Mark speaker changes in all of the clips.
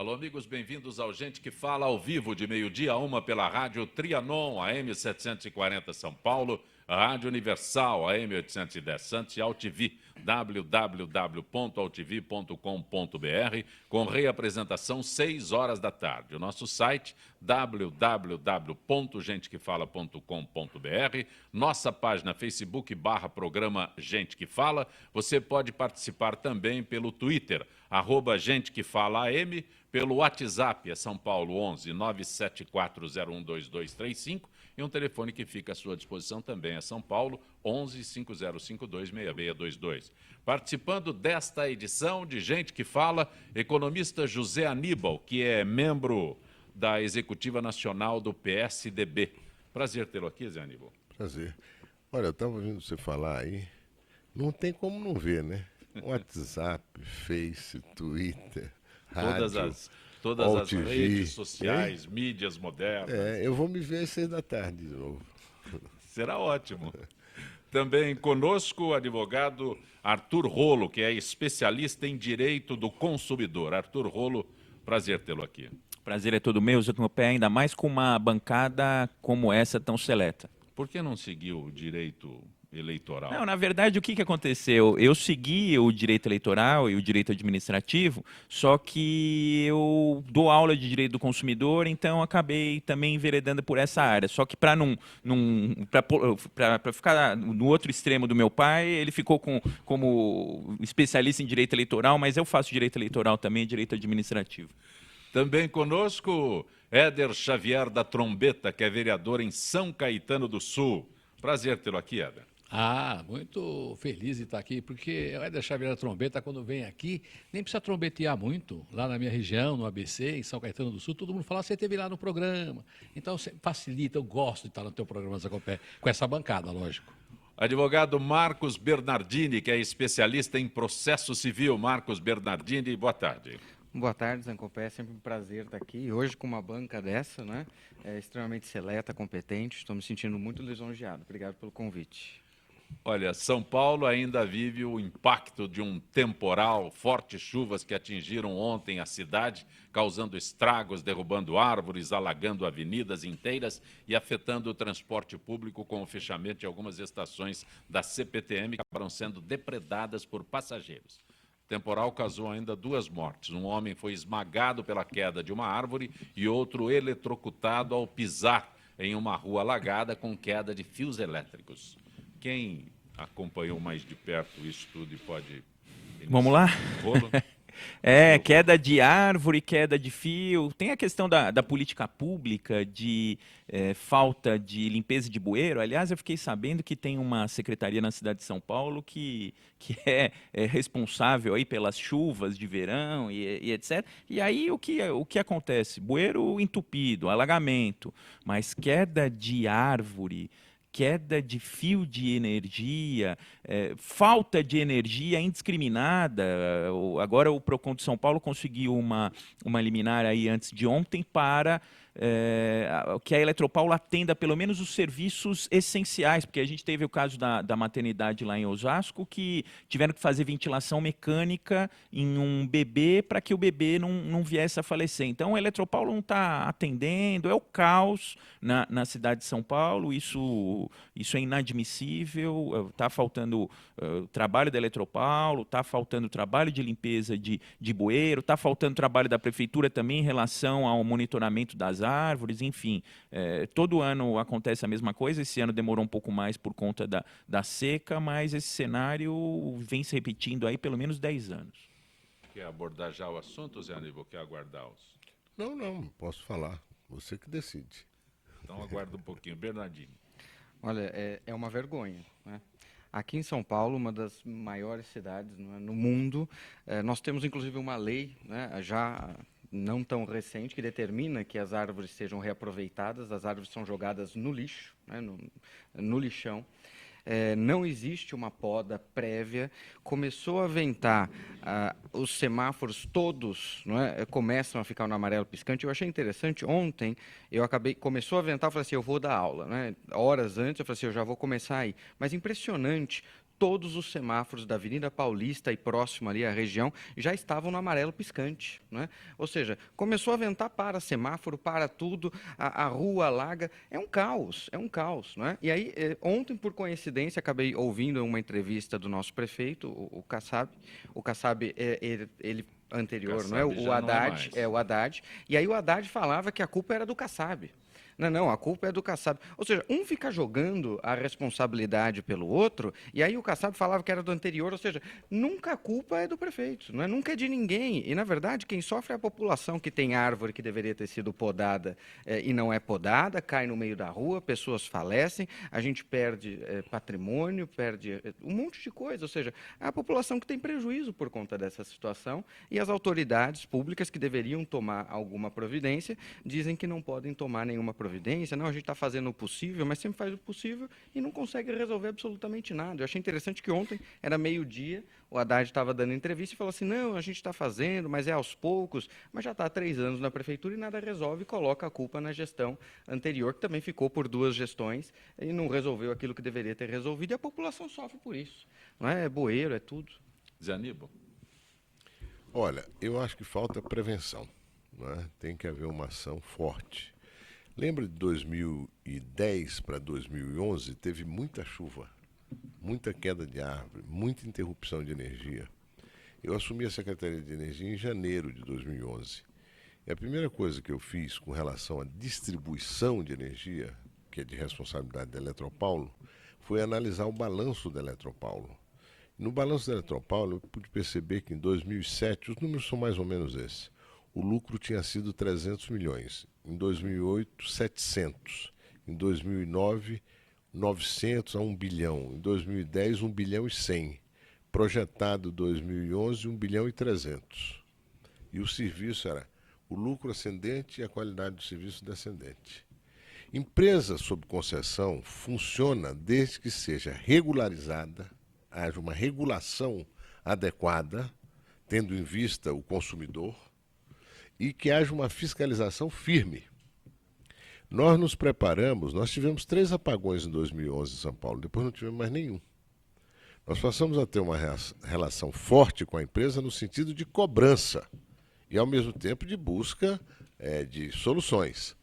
Speaker 1: Alô, amigos, bem-vindos ao Gente que Fala ao vivo, de meio-dia a 1 pela Rádio Trianon, AM 740 São Paulo, Rádio Universal, AM 810 Santos e AltV, www.altv.com.br, com reapresentação 6 horas da tarde. O nosso site, www.gentequefala.com.br, nossa página Facebook /programa Gente que Fala. Você pode participar também pelo Twitter, @GenteQueFalaAM, pelo WhatsApp, é São Paulo 11 974012235, e um telefone que fica à sua disposição também é São Paulo 11 50526622. Participando desta edição de Gente que Fala, economista José Aníbal, que é membro da Executiva Nacional do PSDB. Prazer tê-lo aqui, Zé Aníbal.
Speaker 2: Prazer. Olha, eu estava ouvindo você falar aí, não tem como não ver, né? WhatsApp, Face, Twitter, rádio,
Speaker 1: Todas as
Speaker 2: AltV,
Speaker 1: redes sociais, mídias modernas.
Speaker 2: eu vou me ver às 6 da tarde de novo.
Speaker 1: Será ótimo. Também conosco o advogado Arthur Rolo, que é especialista em direito do consumidor. Arthur Rolo, prazer tê-lo aqui.
Speaker 3: Prazer é todo meu, Zé Pé, ainda mais com uma bancada como essa tão seleta.
Speaker 1: Por que não seguiu o direito eleitoral?
Speaker 3: Não, na verdade, o que aconteceu? Eu segui o direito eleitoral e o direito administrativo, só que eu dou aula de direito do consumidor, então acabei também enveredando por essa área. Só que para ficar no outro extremo do meu pai, ele ficou como especialista em direito eleitoral, mas eu faço direito eleitoral também, direito administrativo.
Speaker 1: Também conosco, Éder Xavier da Trombeta, que é vereador em São Caetano do Sul. Prazer tê-lo aqui, Éder.
Speaker 4: Muito feliz de estar aqui, porque o Éder Xavier da Trombeta, quando vem aqui, nem precisa trombetear muito. Lá na minha região, no ABC, em São Caetano do Sul, todo mundo fala, você esteve lá no programa. Então, facilita, eu gosto de estar no teu programa, Zé Copé, com essa bancada, lógico.
Speaker 1: Advogado Marcos Bernardini, que é especialista em processo civil. Marcos Bernardini, boa tarde.
Speaker 5: Boa tarde, Zancopé. É sempre um prazer estar aqui. Hoje, com uma banca dessa, né? É extremamente seleta, competente. Estou me sentindo muito lisonjeado. Obrigado pelo convite.
Speaker 1: Olha, São Paulo ainda vive o impacto de um temporal, fortes chuvas que atingiram ontem a cidade, causando estragos, derrubando árvores, alagando avenidas inteiras e afetando o transporte público com o fechamento de algumas estações da CPTM que acabaram sendo depredadas por passageiros. O temporal causou ainda 2 mortes. Um homem foi esmagado pela queda de uma árvore e outro eletrocutado ao pisar em uma rua alagada com queda de fios elétricos. Quem acompanhou mais de perto isso tudo e pode...
Speaker 3: Vamos lá?
Speaker 1: Rolo?
Speaker 3: Queda de árvore, queda de fio. Tem a questão da política pública, de falta de limpeza de bueiro. Aliás, eu fiquei sabendo que tem uma secretaria na cidade de São Paulo que é responsável aí pelas chuvas de verão e etc. E aí o que acontece? Bueiro entupido, alagamento, mas queda de árvore, queda de fio de energia, falta de energia indiscriminada. Agora o Procon de São Paulo conseguiu uma liminar aí antes de ontem para que a Eletropaulo atenda pelo menos os serviços essenciais, porque a gente teve o caso da maternidade lá em Osasco, que tiveram que fazer ventilação mecânica em um bebê para que o bebê não viesse a falecer. Então, a Eletropaulo não está atendendo, é o caos na cidade de São Paulo, isso é inadmissível, está faltando trabalho da Eletropaulo, está faltando trabalho de limpeza de bueiro, está faltando trabalho da prefeitura também em relação ao monitoramento das árvores, enfim. Todo ano acontece a mesma coisa, esse ano demorou um pouco mais por conta da seca, mas esse cenário vem se repetindo aí pelo menos 10 anos.
Speaker 1: Quer abordar já o assunto, Zé Aníbal? Quer aguardar os...
Speaker 2: Não, posso falar. Você que decide.
Speaker 1: Então aguarda um pouquinho. Bernardini.
Speaker 5: Olha, é uma vergonha, né? Aqui em São Paulo, uma das maiores cidades, né, no mundo, nós temos inclusive uma lei, né, já não tão recente, que determina que as árvores sejam reaproveitadas, as árvores são jogadas no lixo, né, no lixão. Não existe uma poda prévia. Começou a ventar, os semáforos todos, não é, começam a ficar no amarelo piscante. Eu achei interessante, ontem começou a ventar, eu falei assim, eu vou dar aula, né? Horas antes eu falei assim, eu já vou começar aí. Mas impressionante, todos os semáforos da Avenida Paulista e próximo ali à região já estavam no amarelo piscante, né? Ou seja, começou a ventar, para semáforo, para tudo, a rua alaga, é um caos, né? E aí, ontem, por coincidência, acabei ouvindo uma entrevista do nosso prefeito, o Kassab. O Kassab, ele anterior, não é?
Speaker 1: Kassab
Speaker 5: O
Speaker 1: já não é
Speaker 5: Haddad,
Speaker 1: mais.
Speaker 5: o Haddad. E aí o Haddad falava que a culpa era do Kassab. Não, a culpa é do Kassab. Ou seja, um fica jogando a responsabilidade pelo outro, e aí o Kassab falava que era do anterior, ou seja, nunca a culpa é do prefeito, não é? Nunca é de ninguém. E, na verdade, quem sofre é a população que tem árvore que deveria ter sido podada e não é podada, cai no meio da rua, pessoas falecem, a gente perde patrimônio, perde um monte de coisa. Ou seja, é a população que tem prejuízo por conta dessa situação, e as autoridades públicas que deveriam tomar alguma providência dizem que não podem tomar nenhuma providência. Não, a gente está fazendo o possível, mas sempre faz o possível e não consegue resolver absolutamente nada. Eu achei interessante que ontem, era meio-dia, o Haddad estava dando entrevista e falou assim, não, a gente está fazendo, mas é aos poucos, mas já está há 3 anos na prefeitura e nada resolve, e coloca a culpa na gestão anterior, que também ficou por 2 gestões e não resolveu aquilo que deveria ter resolvido, e a população sofre por isso. Não é bueiro, é tudo.
Speaker 1: Zé Aníbal.
Speaker 2: Olha, eu acho que falta prevenção, não é? Tem que haver uma ação forte. Lembra de 2010 para 2011, teve muita chuva, muita queda de árvore, muita interrupção de energia. Eu assumi a Secretaria de Energia em janeiro de 2011. E a primeira coisa que eu fiz com relação à distribuição de energia, que é de responsabilidade da Eletropaulo, foi analisar o balanço da Eletropaulo. No balanço da Eletropaulo, eu pude perceber que em 2007, os números são mais ou menos esses, o lucro tinha sido 300 milhões, em 2008, 700, em 2009, 900 a 1 bilhão, em 2010, 1 bilhão e 100, projetado 2011, 1 bilhão e 300. E o serviço era o lucro ascendente e a qualidade do serviço descendente. Empresa sob concessão funciona desde que seja regularizada, haja uma regulação adequada, tendo em vista o consumidor, e que haja uma fiscalização firme. Nós nos preparamos, nós tivemos 3 apagões em 2011 em São Paulo, depois não tivemos mais nenhum. Nós passamos a ter uma relação forte com a empresa no sentido de cobrança e, ao mesmo tempo, de busca de soluções.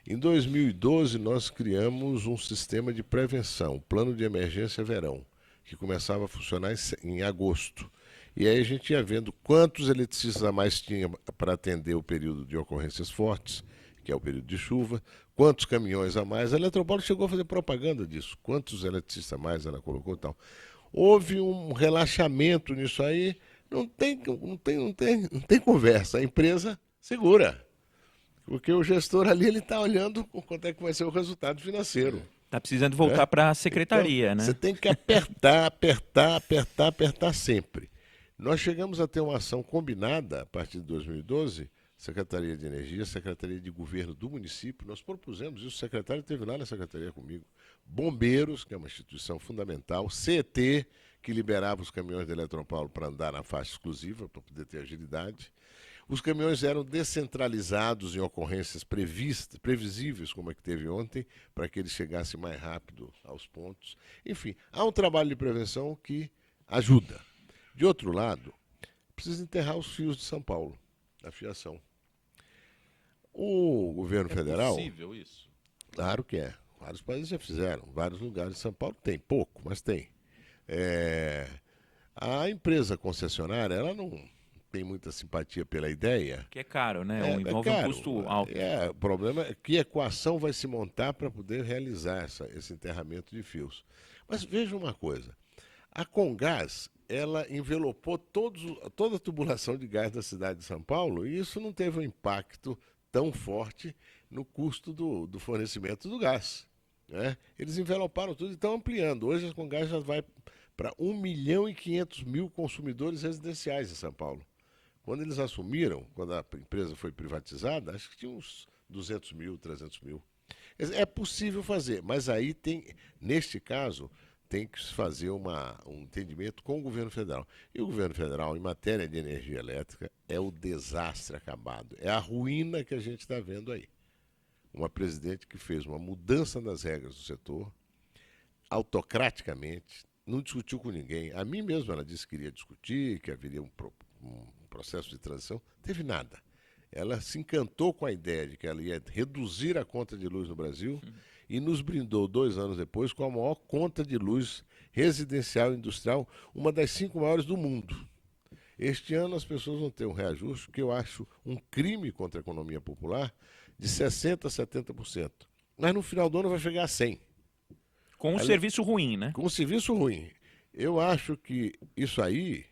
Speaker 2: Em 2012, nós criamos um sistema de prevenção, plano de emergência verão, que começava a funcionar em agosto. E aí a gente ia vendo quantos eletricistas a mais tinha para atender o período de ocorrências fortes, que é o período de chuva, quantos caminhões a mais. A Eletropaulo chegou a fazer propaganda disso, quantos eletricistas a mais ela colocou e tal. Houve um relaxamento nisso aí, não tem conversa, a empresa segura. Porque o gestor ali ele está olhando quanto é que vai ser o resultado financeiro.
Speaker 3: Está precisando voltar para a secretaria,
Speaker 2: Então,
Speaker 3: né?
Speaker 2: você tem que apertar sempre. Nós chegamos a ter uma ação combinada a partir de 2012, Secretaria de Energia, Secretaria de Governo do município, nós propusemos isso, o secretário esteve lá na secretaria comigo, Bombeiros, que é uma instituição fundamental, CET, que liberava os caminhões da Eletropaulo para andar na faixa exclusiva, para poder ter agilidade. Os caminhões eram descentralizados em ocorrências previsíveis, como a que teve ontem, para que eles chegassem mais rápido aos pontos. Enfim, há um trabalho de prevenção que ajuda. De outro lado, precisa enterrar os fios de São Paulo, a fiação. O governo federal...
Speaker 1: É possível isso?
Speaker 2: Claro que é. Vários países já fizeram. Vários lugares de São Paulo tem. Pouco, mas tem. A empresa concessionária, ela não tem muita simpatia pela ideia.
Speaker 3: Que é caro, né? Envolve
Speaker 2: caro.
Speaker 3: um custo alto.
Speaker 2: O problema é que equação vai se montar para poder realizar esse enterramento de fios. Mas veja uma coisa. A Comgás, ela envelopou toda a tubulação de gás da cidade de São Paulo e isso não teve um impacto tão forte no custo do fornecimento do gás, né? Eles enveloparam tudo e estão ampliando. Hoje a Comgás já vai para 1.500.000 consumidores residenciais em São Paulo. Quando eles assumiram, quando a empresa foi privatizada, acho que tinha uns 200.000, 300.000. É possível fazer, mas aí neste caso, tem que se fazer um entendimento com o governo federal. E o governo federal, em matéria de energia elétrica, é o desastre acabado. É a ruína que a gente está vendo aí. Uma presidente que fez uma mudança nas regras do setor, autocraticamente, não discutiu com ninguém. A mim mesmo ela disse que queria discutir, que haveria um processo de transição. Teve nada. Ela se encantou com a ideia de que ela ia reduzir a conta de luz no Brasil e nos brindou 2 anos depois com a maior conta de luz residencial e industrial, uma das 5 maiores do mundo. Este ano as pessoas vão ter um reajuste, que eu acho um crime contra a economia popular, de 60% a 70%. Mas no final do ano vai chegar a 100%.
Speaker 3: Com um serviço ruim, né?
Speaker 2: Com um serviço ruim. Eu acho que isso aí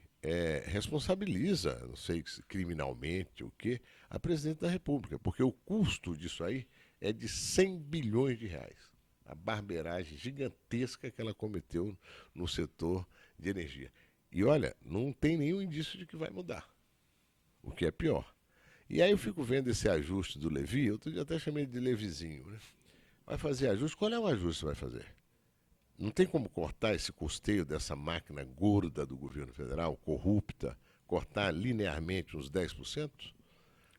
Speaker 2: responsabiliza, não sei se criminalmente o quê, a presidente da República, porque o custo disso aí é de 100 bilhões de reais. A barbeiragem gigantesca que ela cometeu no setor de energia. E olha, não tem nenhum indício de que vai mudar, o que é pior. E aí eu fico vendo esse ajuste do Levi, outro dia até chamei de Levizinho, né? Vai fazer ajuste? Qual é o ajuste que vai fazer? Não tem como cortar esse custeio dessa máquina gorda do governo federal, corrupta, cortar linearmente uns 10%?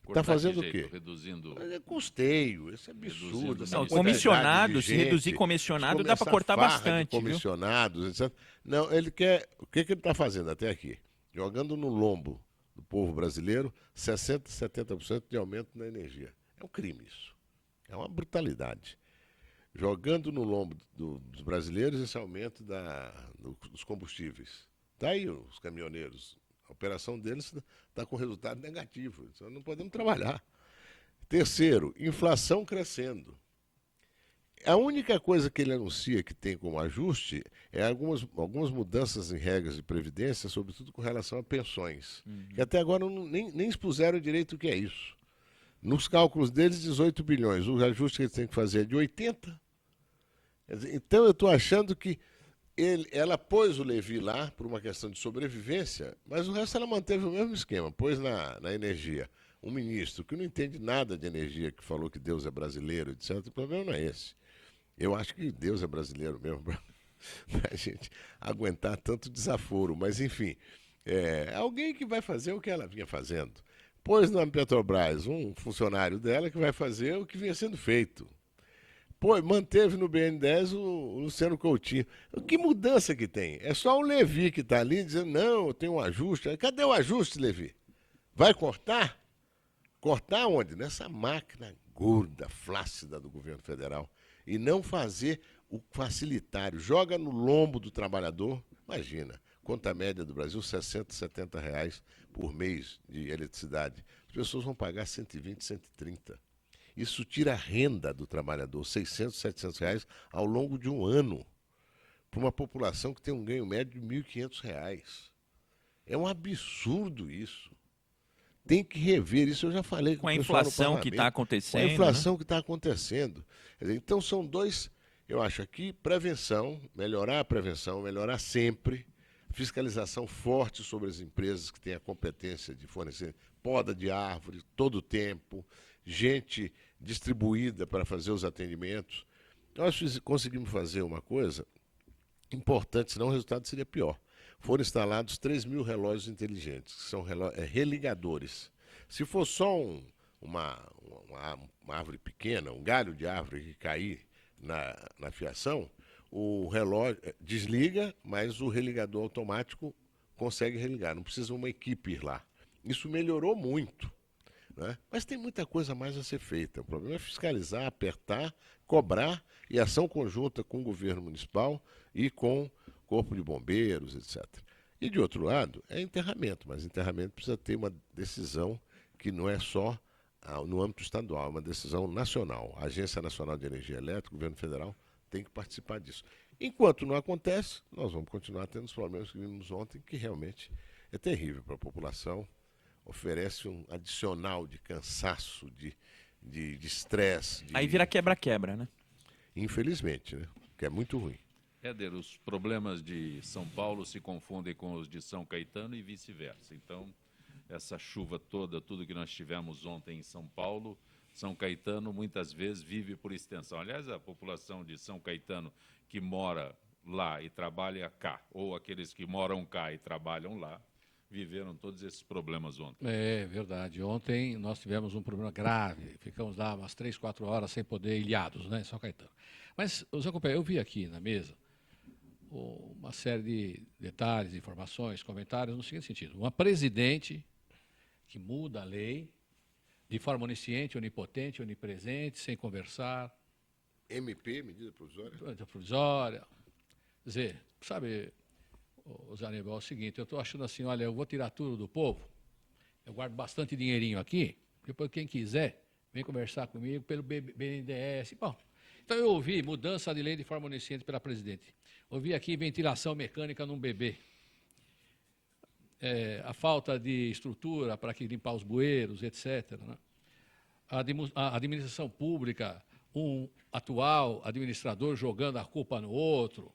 Speaker 2: Está fazendo o quê?
Speaker 1: Reduzindo.
Speaker 2: É custeio, esse é absurdo.
Speaker 3: Não, comissionados, se reduzir comissionado, dá para cortar bastante.
Speaker 2: Comissionados, etc. Não, ele quer. O que ele está fazendo até aqui? Jogando no lombo do povo brasileiro 60%, 70% de aumento na energia. É um crime isso. É uma brutalidade. Jogando no lombo dos brasileiros esse aumento dos combustíveis. Está aí os caminhoneiros. A operação deles está com resultado negativo. Então não podemos trabalhar. Terceiro, inflação crescendo. A única coisa que ele anuncia que tem como ajuste é algumas mudanças em regras de previdência, sobretudo com relação a pensões. Que até agora nem expuseram direito o que é isso. Nos cálculos deles, 18 bilhões. O ajuste que eles têm que fazer é de 80. Então eu estou achando que ela pôs o Levi lá por uma questão de sobrevivência, mas o resto ela manteve o mesmo esquema. Pôs na energia um ministro que não entende nada de energia, que falou que Deus é brasileiro, etc. O problema não é esse. Eu acho que Deus é brasileiro mesmo para a gente aguentar tanto desaforo. Mas, enfim, alguém que vai fazer o que ela vinha fazendo. Pôs na Petrobras um funcionário dela que vai fazer o que vinha sendo feito. Pô, manteve no BN10 o Luciano Coutinho. Que mudança que tem? É só o Levi que está ali dizendo, não, tem um ajuste. Cadê o ajuste, Levi? Vai cortar? Cortar onde? Nessa máquina gorda, flácida do governo federal. E não fazer o facilitário. Joga no lombo do trabalhador. Imagina, conta média do Brasil, 60, 70 reais por mês de eletricidade. As pessoas vão pagar 120, 130. Isso tira a renda do trabalhador, 600, 700 reais ao longo de um ano, para uma população que tem um ganho médio de 1.500 reais. É um absurdo isso. Tem que rever isso, eu já falei
Speaker 3: com a inflação que está acontecendo.
Speaker 2: Com a inflação que está acontecendo. Então são dois, eu acho aqui, prevenção, melhorar sempre, fiscalização forte sobre as empresas que têm a competência de fornecer poda de árvore todo o tempo, gente distribuída para fazer os atendimentos. Nós conseguimos fazer uma coisa importante, senão o resultado seria pior. Foram instalados 3.000 relógios inteligentes, que são religadores. Se for só uma árvore pequena, um galho de árvore que cair na fiação, o relógio desliga, mas o religador automático consegue religar. Não precisa uma equipe ir lá. Isso melhorou muito. Né? Mas tem muita coisa mais a ser feita. O problema é fiscalizar, apertar, cobrar e ação conjunta com o governo municipal e com o corpo de bombeiros, etc. E, de outro lado, é enterramento, mas enterramento precisa ter uma decisão que não é só no âmbito estadual, é uma decisão nacional. A Agência Nacional de Energia Elétrica, o governo federal, tem que participar disso. Enquanto não acontece, nós vamos continuar tendo os problemas que vimos ontem, que realmente é terrível para a população. Oferece um adicional de cansaço, de estresse.
Speaker 3: Aí vira quebra-quebra, né?
Speaker 2: Infelizmente, né? Que é muito ruim.
Speaker 1: Éder, os problemas de São Paulo se confundem com os de São Caetano e vice-versa. Então, essa chuva toda, tudo que nós tivemos ontem em São Paulo, São Caetano muitas vezes vive por extensão. Aliás, a população de São Caetano que mora lá e trabalha cá, ou aqueles que moram cá e trabalham lá, viveram todos esses problemas ontem.
Speaker 4: É verdade. Ontem nós tivemos um problema grave. Ficamos lá umas 3, 4 horas sem poder ilhados, né, em São Caetano. Mas, Zé Copé, eu vi aqui na mesa uma série de detalhes, informações, comentários no seguinte sentido. Uma presidente que muda a lei de forma onisciente, onipotente, onipresente, sem conversar.
Speaker 2: MP, medida provisória?
Speaker 4: Medida provisória. Quer dizer, sabe, Zé Aníbal, é o seguinte, eu estou achando assim, olha, eu vou tirar tudo do povo, eu guardo bastante dinheirinho aqui, depois quem quiser, vem conversar comigo pelo BNDES. Bom, então eu ouvi mudança de lei de forma onisciente pela presidente. Ouvi aqui ventilação mecânica num bebê. A falta de estrutura para que limpar os bueiros, etc. Né? A administração pública, um atual administrador jogando a culpa no outro.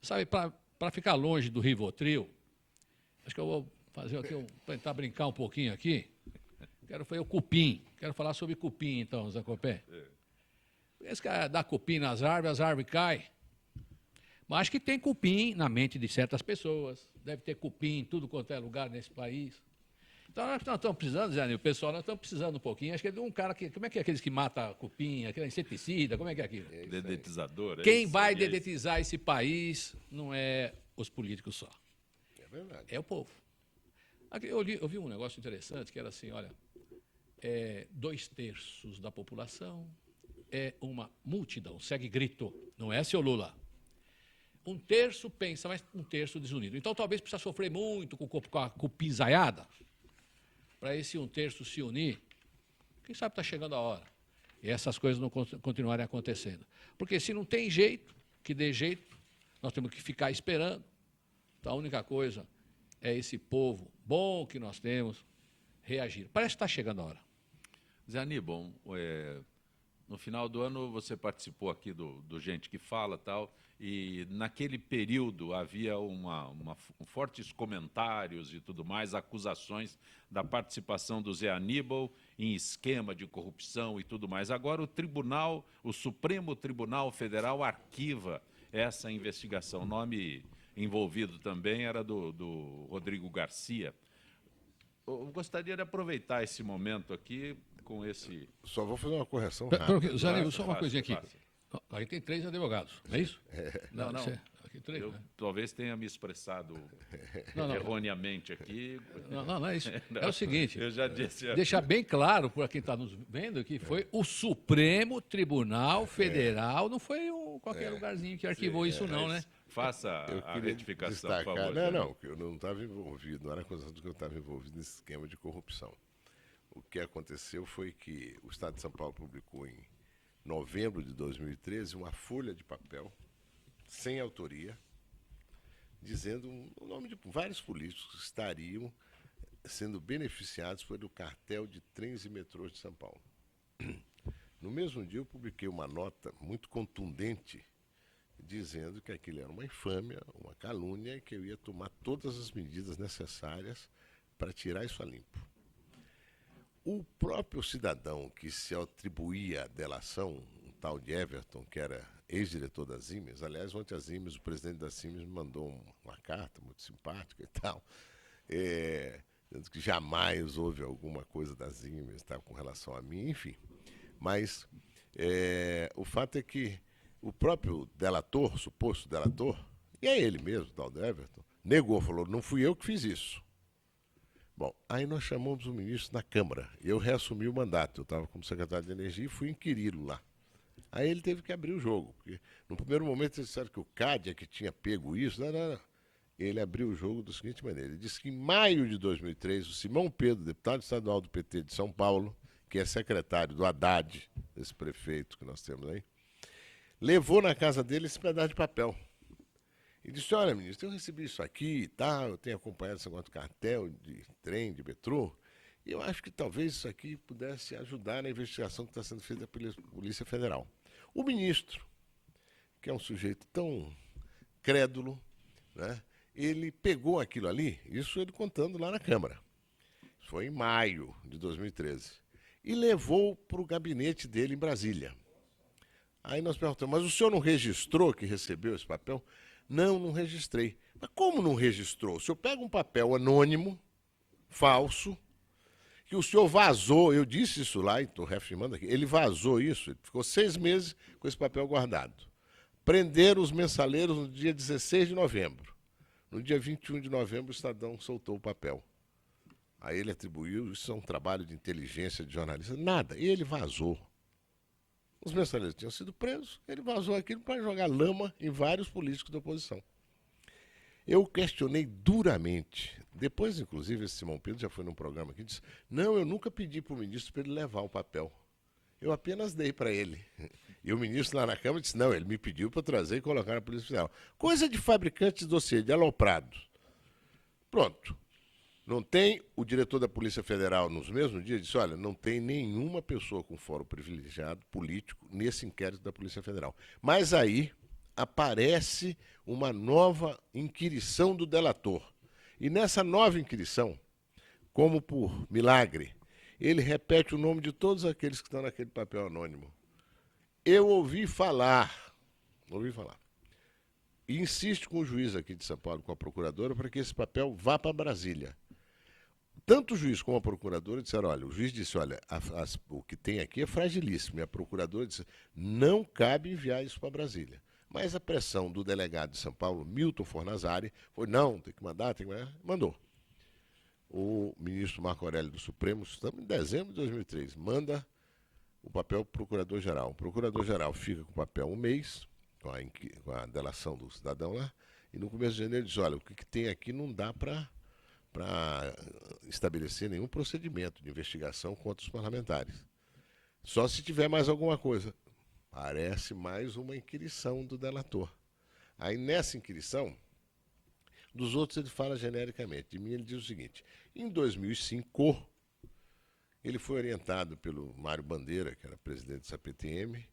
Speaker 4: Sabe, para ficar longe do Rivotril, acho que eu vou fazer aqui, tentar brincar um pouquinho aqui. Quero fazer o cupim. Quero falar sobre cupim, então, Zacopé. Esse cara dá cupim nas árvores, as árvores caem. Mas acho que tem cupim na mente de certas pessoas. Deve ter cupim em tudo quanto é lugar nesse país. Então, nós estamos precisando, Zé Anil, pessoal, nós estamos precisando um pouquinho. Acho que é de um cara que... Como é que é aqueles que mata cupim, aquele inseticida, como é que é aquilo?
Speaker 1: Dedetizador.
Speaker 4: Quem vai dedetizar esse país não é os políticos só.
Speaker 2: É verdade.
Speaker 4: É o povo. Aqui, eu vi um negócio interessante que era assim, olha, 2/3 da população é uma multidão, segue grito, não é, seu Lula? 1/3 pensa, mas 1/3 desunido. Então, talvez precisa sofrer muito com a cupizaiada para esse 1/3 se unir. Quem sabe está chegando a hora. E essas coisas não continuarem acontecendo. Porque se não tem jeito, que dê jeito, nós temos que ficar esperando. Então, a única coisa é esse povo bom que nós temos reagir. Parece que está chegando a hora.
Speaker 1: Zé Aníbal, no final do ano você participou aqui do Gente que Fala tal, e naquele período havia fortes comentários e tudo mais, acusações da participação do Zé Aníbal em esquema de corrupção e tudo mais. Agora o Supremo Tribunal Federal arquiva essa investigação. O nome envolvido também era do Rodrigo Garcia. Eu gostaria de aproveitar esse momento aqui com esse...
Speaker 2: Só vou fazer uma correção rápida.
Speaker 4: Zé Aníbal, só uma coisinha aqui. Aqui tem 3 advogados, não é isso?
Speaker 1: Não.
Speaker 4: Aqui 3,
Speaker 1: Eu
Speaker 4: né?
Speaker 1: talvez tenha me expressado
Speaker 4: Não.
Speaker 1: erroneamente aqui.
Speaker 4: Não é isso. É o seguinte,
Speaker 1: Eu já disse...
Speaker 4: deixar bem claro para quem está nos vendo que foi o Supremo Tribunal Federal, não foi qualquer lugarzinho que arquivou isso não, né?
Speaker 1: Faça
Speaker 2: Eu
Speaker 1: a
Speaker 2: queria
Speaker 1: retificação,
Speaker 2: destacar,
Speaker 1: por favor.
Speaker 2: não, que eu não estava envolvido, não era acusação de que eu estava envolvido nesse esquema de corrupção. O que aconteceu foi que o Estado de São Paulo publicou em novembro de 2013 uma folha de papel sem autoria, dizendo o nome de vários políticos que estariam sendo beneficiados pelo cartel de trens e metrôs de São Paulo. No mesmo dia eu publiquei uma nota muito contundente dizendo que aquilo era uma infâmia, uma calúnia e que eu ia tomar todas as medidas necessárias para tirar isso a limpo. O próprio cidadão que se atribuía a delação, um tal de Everton, que era ex-diretor da Siemens, aliás, ontem a Siemens, o presidente da Siemens me mandou uma carta muito simpática e tal, dizendo que jamais houve alguma coisa da Siemens com relação a mim, enfim. Mas o fato é que o próprio delator, suposto delator, e é ele mesmo, o tal de Everton, negou, falou, não fui eu que fiz isso. Bom, aí nós chamamos o ministro na Câmara. Eu reassumi o mandato. Eu estava como secretário de Energia e fui inquiri-lo lá. Aí ele teve que abrir o jogo. Porque no primeiro momento eles disseram que o CAD é que tinha pego isso. Não. Ele abriu o jogo da seguinte maneira. Ele disse que em maio de 2003, o Simão Pedro, deputado estadual do PT de São Paulo, que é secretário do Haddad, esse prefeito que nós temos aí, levou na casa dele esse pedaço de papel. E disse, olha, ministro, eu recebi isso aqui e tal, eu tenho acompanhado esse negócio de cartel, de trem, de metrô, e eu acho que talvez isso aqui pudesse ajudar na investigação que está sendo feita pela Polícia Federal. O ministro, que é um sujeito tão crédulo, né, ele pegou aquilo ali, isso ele contando lá na Câmara, isso foi em maio de 2013, e levou para o gabinete dele em Brasília. Aí nós perguntamos, mas o senhor não registrou que recebeu esse papel? Não registrei. Mas como não registrou? O senhor pega um papel anônimo, falso, que o senhor vazou, eu disse isso lá, e estou reafirmando aqui, ele vazou isso, ele ficou 6 meses com esse papel guardado. Prenderam os mensaleiros no dia 16 de novembro. No dia 21 de novembro, o Estadão soltou o papel. Aí ele atribuiu, isso é um trabalho de inteligência de jornalista. Nada, ele vazou. Os mensaleiros tinham sido presos, ele vazou aquilo para jogar lama em vários políticos da oposição. Eu questionei duramente. Depois, inclusive, esse Simão Pedro já foi num programa aqui e disse: não, eu nunca pedi para o ministro para ele levar o papel. Eu apenas dei para ele. E o ministro lá na Câmara disse: não, ele me pediu para trazer e colocar na Polícia Federal. Coisa de fabricante de dossiê, de aloprados. Pronto. Não tem o diretor da Polícia Federal, nos mesmos dias, disse: olha, não tem nenhuma pessoa com fórum privilegiado político nesse inquérito da Polícia Federal. Mas aí aparece uma nova inquirição do delator. E nessa nova inquirição, como por milagre, ele repete o nome de todos aqueles que estão naquele papel anônimo. Eu ouvi falar. E insiste com o juiz aqui de São Paulo, com a procuradora, para que esse papel vá para Brasília. Tanto o juiz como a procuradora disseram: olha, o juiz disse: olha, o que tem aqui é fragilíssimo. E a procuradora disse: não cabe enviar isso para Brasília. Mas a pressão do delegado de São Paulo, Milton Fornazari, foi: não, tem que mandar, mandou. O ministro Marco Aurélio do Supremo, estamos em dezembro de 2003, manda o papel para o procurador-geral. O procurador-geral fica com o papel um mês, com a delação do cidadão lá, e no começo de janeiro diz: olha, o que tem aqui não dá para estabelecer nenhum procedimento de investigação contra os parlamentares. Só se tiver mais alguma coisa. Parece mais uma inquirição do delator. Aí nessa inquirição, dos outros ele fala genericamente. De mim ele diz o seguinte: em 2005, ele foi orientado pelo Mário Bandeira, que era presidente do CPTM,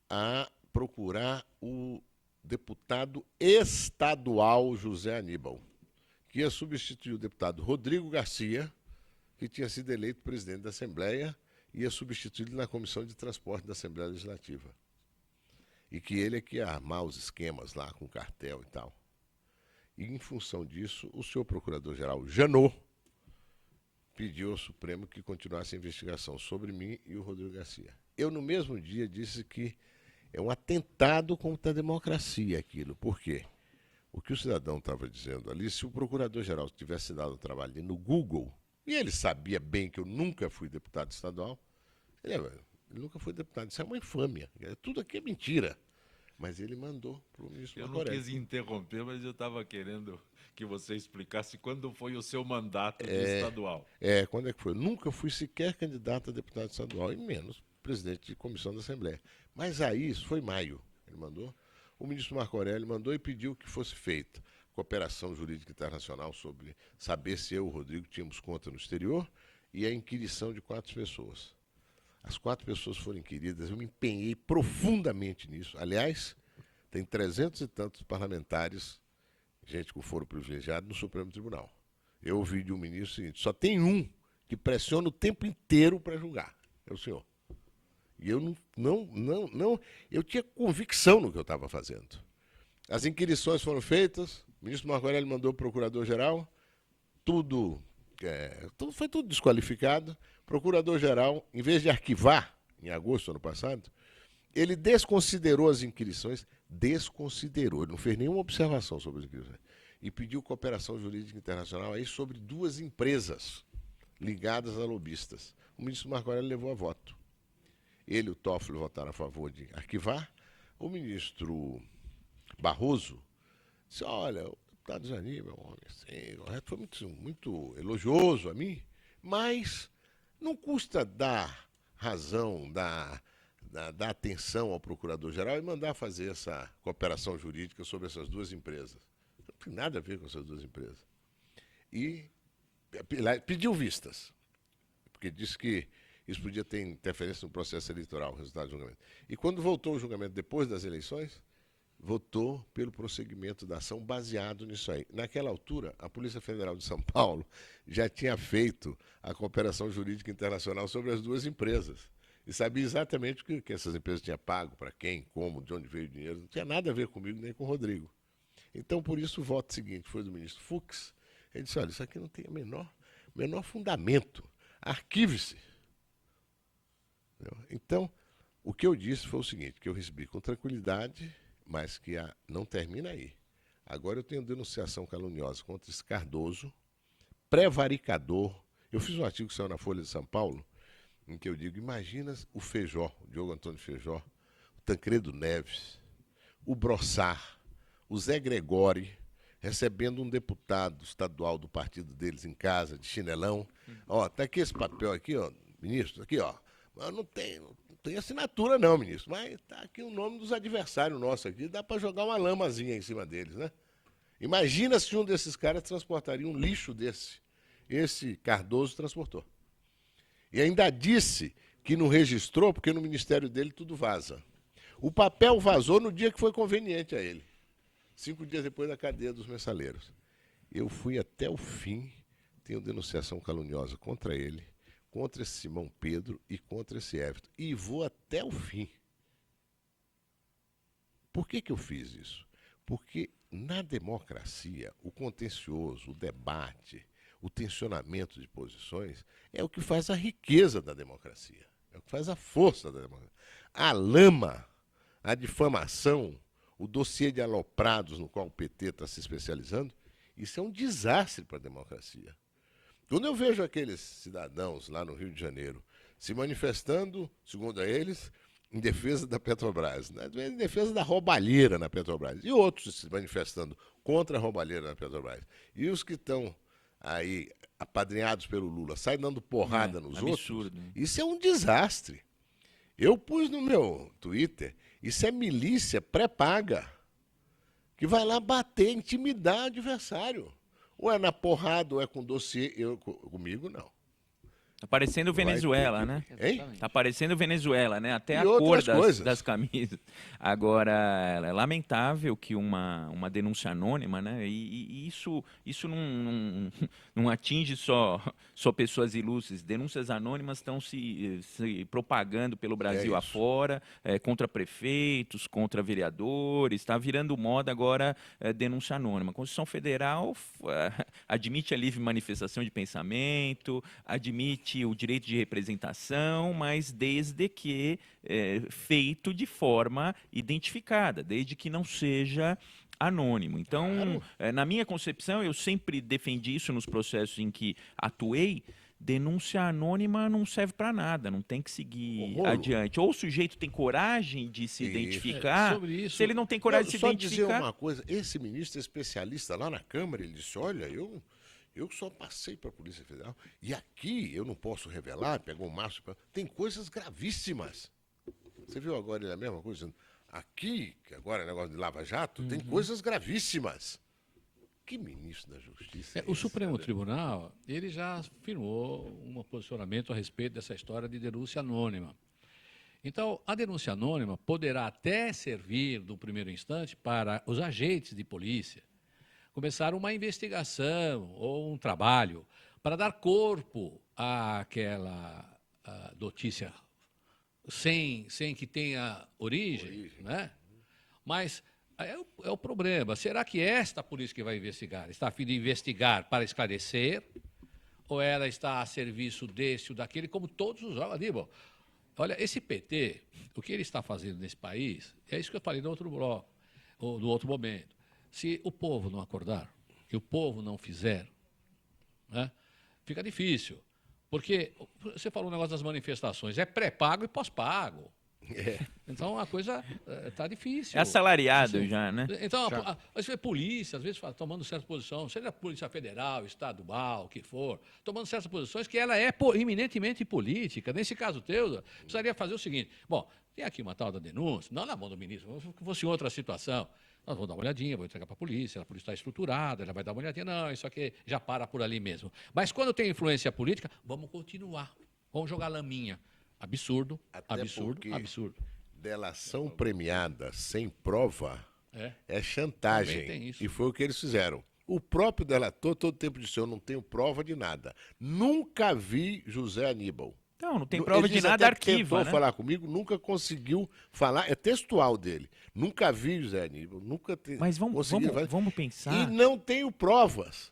Speaker 2: a procurar o deputado estadual José Aníbal, que ia substituir o deputado Rodrigo Garcia, que tinha sido eleito presidente da Assembleia, e ia substituí-lo na Comissão de Transporte da Assembleia Legislativa. E que ele é que ia armar os esquemas lá com cartel e tal. E, em função disso, o senhor procurador-geral Janot pediu ao Supremo que continuasse a investigação sobre mim e o Rodrigo Garcia. Eu, no mesmo dia, disse que é um atentado contra a democracia aquilo. Por quê? O que o cidadão estava dizendo ali, se o procurador-geral tivesse dado o trabalho no Google, e ele sabia bem que eu nunca fui deputado estadual, ele nunca foi deputado, isso é uma infâmia, tudo aqui é mentira. Mas ele mandou para o ministro
Speaker 1: Eu
Speaker 2: Marco
Speaker 1: não
Speaker 2: Aurélio.
Speaker 1: quis interromper, mas eu estava querendo que você explicasse quando foi o seu mandato de estadual.
Speaker 2: Quando é que foi? Eu nunca fui sequer candidato a deputado estadual, e menos presidente de comissão da Assembleia. Mas aí, isso foi em maio, ele mandou. O ministro Marco Aurélio mandou e pediu que fosse feita cooperação jurídica internacional sobre saber se eu e o Rodrigo tínhamos conta no exterior e a inquirição de 4 pessoas. As 4 pessoas foram inquiridas, eu me empenhei profundamente nisso. Aliás, tem 300 e tantos parlamentares, gente com foro privilegiado, no Supremo Tribunal. Eu ouvi de um ministro o seguinte: só tem um que pressiona o tempo inteiro para julgar, é o senhor. E eu eu tinha convicção no que eu estava fazendo. As inquirições foram feitas, o ministro Marco Aurélio mandou o procurador-geral, foi tudo desqualificado. O procurador-geral, em vez de arquivar, em agosto do ano passado, ele desconsiderou as inquirições, ele não fez nenhuma observação sobre as inquirições, e pediu cooperação jurídica internacional aí sobre 2 empresas ligadas a lobistas. O ministro Marco Aurélio levou a voto. Ele e o Toffoli votaram a favor de arquivar. O ministro Barroso disse: olha, o deputado Zanin é um homem assim, foi muito elogioso a mim, mas não custa dar razão, dar atenção ao procurador-geral e mandar fazer essa cooperação jurídica sobre essas 2 empresas. Não tem nada a ver com essas 2 empresas. E pediu vistas, porque disse que isso podia ter interferência no processo eleitoral, o resultado do julgamento. E quando voltou o julgamento depois das eleições, votou pelo prosseguimento da ação baseado nisso aí. Naquela altura, a Polícia Federal de São Paulo já tinha feito a cooperação jurídica internacional sobre as 2 empresas. E sabia exatamente o que essas empresas tinham pago, para quem, como, de onde veio o dinheiro. Não tinha nada a ver comigo nem com o Rodrigo. Então, por isso, o voto seguinte foi do ministro Fux. Ele disse: olha, isso aqui não tem o menor fundamento. Arquive-se. Então, o que eu disse foi o seguinte, que eu recebi com tranquilidade, mas que não termina aí. Agora eu tenho denunciação caluniosa contra esse Cardoso, prevaricador. Eu fiz um artigo que saiu na Folha de São Paulo, em que eu digo, imagina o Feijó, o Diogo Antônio Feijó, o Tancredo Neves, o Brossard, o Zé Gregori, recebendo um deputado estadual do partido deles em casa, de chinelão. Ó, tá aqui esse papel aqui, ó, ministro, aqui, ó. Mas não tem assinatura não, ministro, mas tá aqui o nome dos adversários nossos aqui, dá para jogar uma lamazinha em cima deles, né? Imagina se um desses caras transportaria um lixo desse. Esse Cardoso transportou. E ainda disse que não registrou, porque no ministério dele tudo vaza. O papel vazou no dia que foi conveniente a ele. 5 dias depois da cadeia dos mensaleiros. Eu fui até o fim, tenho denunciação caluniosa contra ele, contra esse Simão Pedro e contra esse Everton. E vou até o fim. Por que eu fiz isso? Porque na democracia, o contencioso, o debate, o tensionamento de posições é o que faz a riqueza da democracia, é o que faz a força da democracia. A lama, a difamação, o dossiê de aloprados no qual o PT está se especializando, isso é um desastre para a democracia. Quando eu vejo aqueles cidadãos lá no Rio de Janeiro se manifestando, segundo eles, em defesa da Petrobras, né? Em defesa da roubalheira na Petrobras, e outros se manifestando contra a roubalheira na Petrobras, e os que estão aí apadrinhados pelo Lula saem dando porrada nos
Speaker 3: absurdo,
Speaker 2: outros, isso é um desastre. Eu pus no meu Twitter, isso é milícia pré-paga, que vai lá bater, intimidar o adversário. Ou é na porrada, ou é com dossiê. Comigo, não.
Speaker 3: Tá parecendo Venezuela, né?
Speaker 2: Hein?
Speaker 3: Tá parecendo Venezuela, né? Até
Speaker 2: E
Speaker 3: a cor
Speaker 2: outras coisas.
Speaker 3: das camisas. Agora, é lamentável que uma denúncia anônima, né? E isso não atinge só pessoas ilustres. Denúncias anônimas estão se propagando pelo Brasil
Speaker 2: isso.
Speaker 3: afora, contra prefeitos, contra vereadores. Está virando moda agora denúncia anônima. A Constituição Federal admite a livre manifestação de pensamento, admite o direito de representação, mas desde que feito de forma identificada, desde que não seja anônimo. Então, na minha concepção, eu sempre defendi isso nos processos em que atuei. Denúncia anônima não serve para nada, não tem que seguir adiante. Ou o sujeito tem coragem de se identificar, se ele não tem coragem de se identificar...
Speaker 2: Só dizer uma coisa, esse ministro especialista lá na Câmara, ele disse, olha, eu só passei para a Polícia Federal e aqui eu não posso revelar, pegou um maço, tem coisas gravíssimas. Você viu agora ele a mesma coisa? Dizendo, aqui, que agora é negócio de Lava Jato, tem coisas gravíssimas. Que ministro da Justiça?
Speaker 4: O Supremo Tribunal, ele já firmou um posicionamento a respeito dessa história de denúncia anônima. Então, a denúncia anônima poderá até servir, no primeiro instante, para os agentes de polícia começar uma investigação ou um trabalho para dar corpo àquela notícia sem que tenha origem, né? Mas é o problema. Será que esta polícia que vai investigar está a fim de investigar para esclarecer? Ou ela está a serviço desse ou daquele, como todos os órgãos? Aníbal, olha, esse PT, o que ele está fazendo nesse país, é isso que eu falei no outro bloco, ou no outro momento. Se o povo não acordar, que o povo não fizer, né, fica difícil. Porque você falou um negócio das manifestações, é pré-pago e pós-pago. Então a coisa está difícil.
Speaker 3: É assalariado já, né?
Speaker 4: Então, às vezes polícia, às vezes tomando certa posição, seja a Polícia Federal, estadual, o que for, tomando certas posições que ela é eminentemente política. Nesse caso teu, precisaria fazer o seguinte, bom, tem aqui uma tal da denúncia, não na mão do ministro, se fosse outra situação, nós vamos dar uma olhadinha, vou entregar para a polícia está estruturada, ela vai dar uma olhadinha, não, isso aqui já para por ali mesmo. Mas quando tem influência política, vamos continuar, vamos jogar laminha. Absurdo,
Speaker 2: Até
Speaker 4: absurdo, absurdo.
Speaker 2: Delação premiada sem prova é
Speaker 4: Também
Speaker 2: chantagem.
Speaker 4: tem isso.
Speaker 2: E foi o que eles fizeram. O próprio delator todo tempo disse, eu não tenho prova de nada. Nunca vi José Aníbal.
Speaker 3: Não tem prova
Speaker 2: Ele
Speaker 3: de
Speaker 2: diz
Speaker 3: nada,
Speaker 2: até que
Speaker 3: arquiva,
Speaker 2: tentou
Speaker 3: né?
Speaker 2: falar comigo, nunca conseguiu falar, é textual dele. Nunca vi José Aníbal, nunca
Speaker 3: Mas vamos
Speaker 2: conseguiu falar.
Speaker 3: pensar...
Speaker 2: E não tenho provas.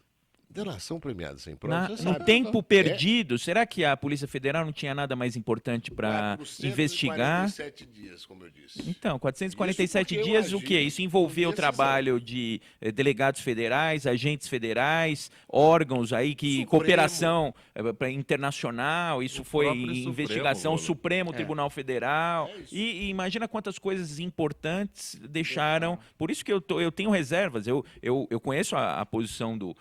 Speaker 2: delação premiada sem prova, você
Speaker 3: No
Speaker 2: sabe.
Speaker 3: tempo perdido, será que a Polícia Federal não tinha nada mais importante para
Speaker 2: 447
Speaker 3: investigar?
Speaker 2: dias, como eu disse.
Speaker 3: Então, 447
Speaker 2: Isso porque eu
Speaker 3: dias, o
Speaker 2: agi
Speaker 3: quê? Isso envolveu o
Speaker 2: com decisão.
Speaker 3: trabalho de delegados federais, agentes federais, órgãos aí que
Speaker 1: Supremo.
Speaker 3: cooperação internacional, isso
Speaker 1: O
Speaker 3: foi
Speaker 1: próprio
Speaker 3: em
Speaker 1: Supremo,
Speaker 3: investigação,
Speaker 1: Rolo.
Speaker 3: Supremo Tribunal Federal.
Speaker 2: É isso.
Speaker 3: E imagina quantas coisas importantes deixaram. Por isso que eu tenho reservas. Eu conheço a posição do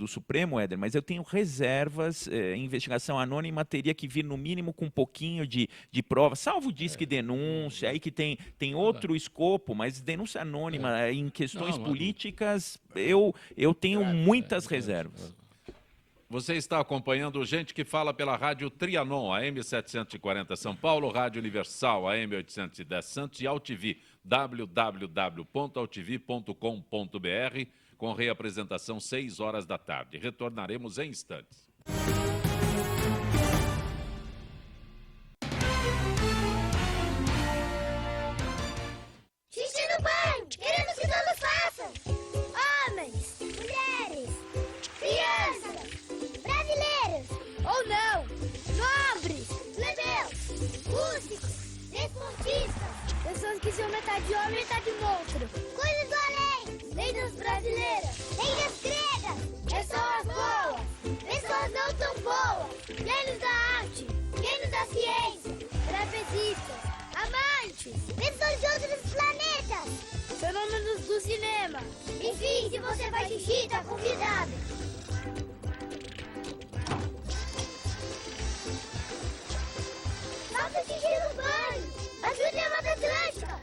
Speaker 3: Supremo, Éder, mas eu tenho reservas. Investigação anônima teria que vir, no mínimo, com um pouquinho de prova, salvo disque denúncia, aí que tem outro escopo, mas denúncia anônima em questões
Speaker 4: Não,
Speaker 3: políticas, eu tenho muitas reservas.
Speaker 1: Você está acompanhando Gente que Fala pela Rádio Trianon, AM 740 São Paulo, Rádio Universal, AM 810 Santos e AltV, www.altv.com.br, com reapresentação 6 horas da tarde. Retornaremos em instantes.
Speaker 6: Xixi no banho! Queremos que todos façam! Homens, mulheres, crianças, brasileiros ou não, nobres, plebeus, músicos, desportistas, pessoas que são metade homem e metade monstro, coisas do além, lendas brasileiras, lendas gregas, pessoas boas, pessoas não tão boas, gênios da arte, gênios da ciência, trapezistas, amantes, pessoas de outros planetas, fenômenos do cinema. Enfim, se você vai xixi, tá convidado. Faça xixi no banho. Ajude a Mata Atlântica.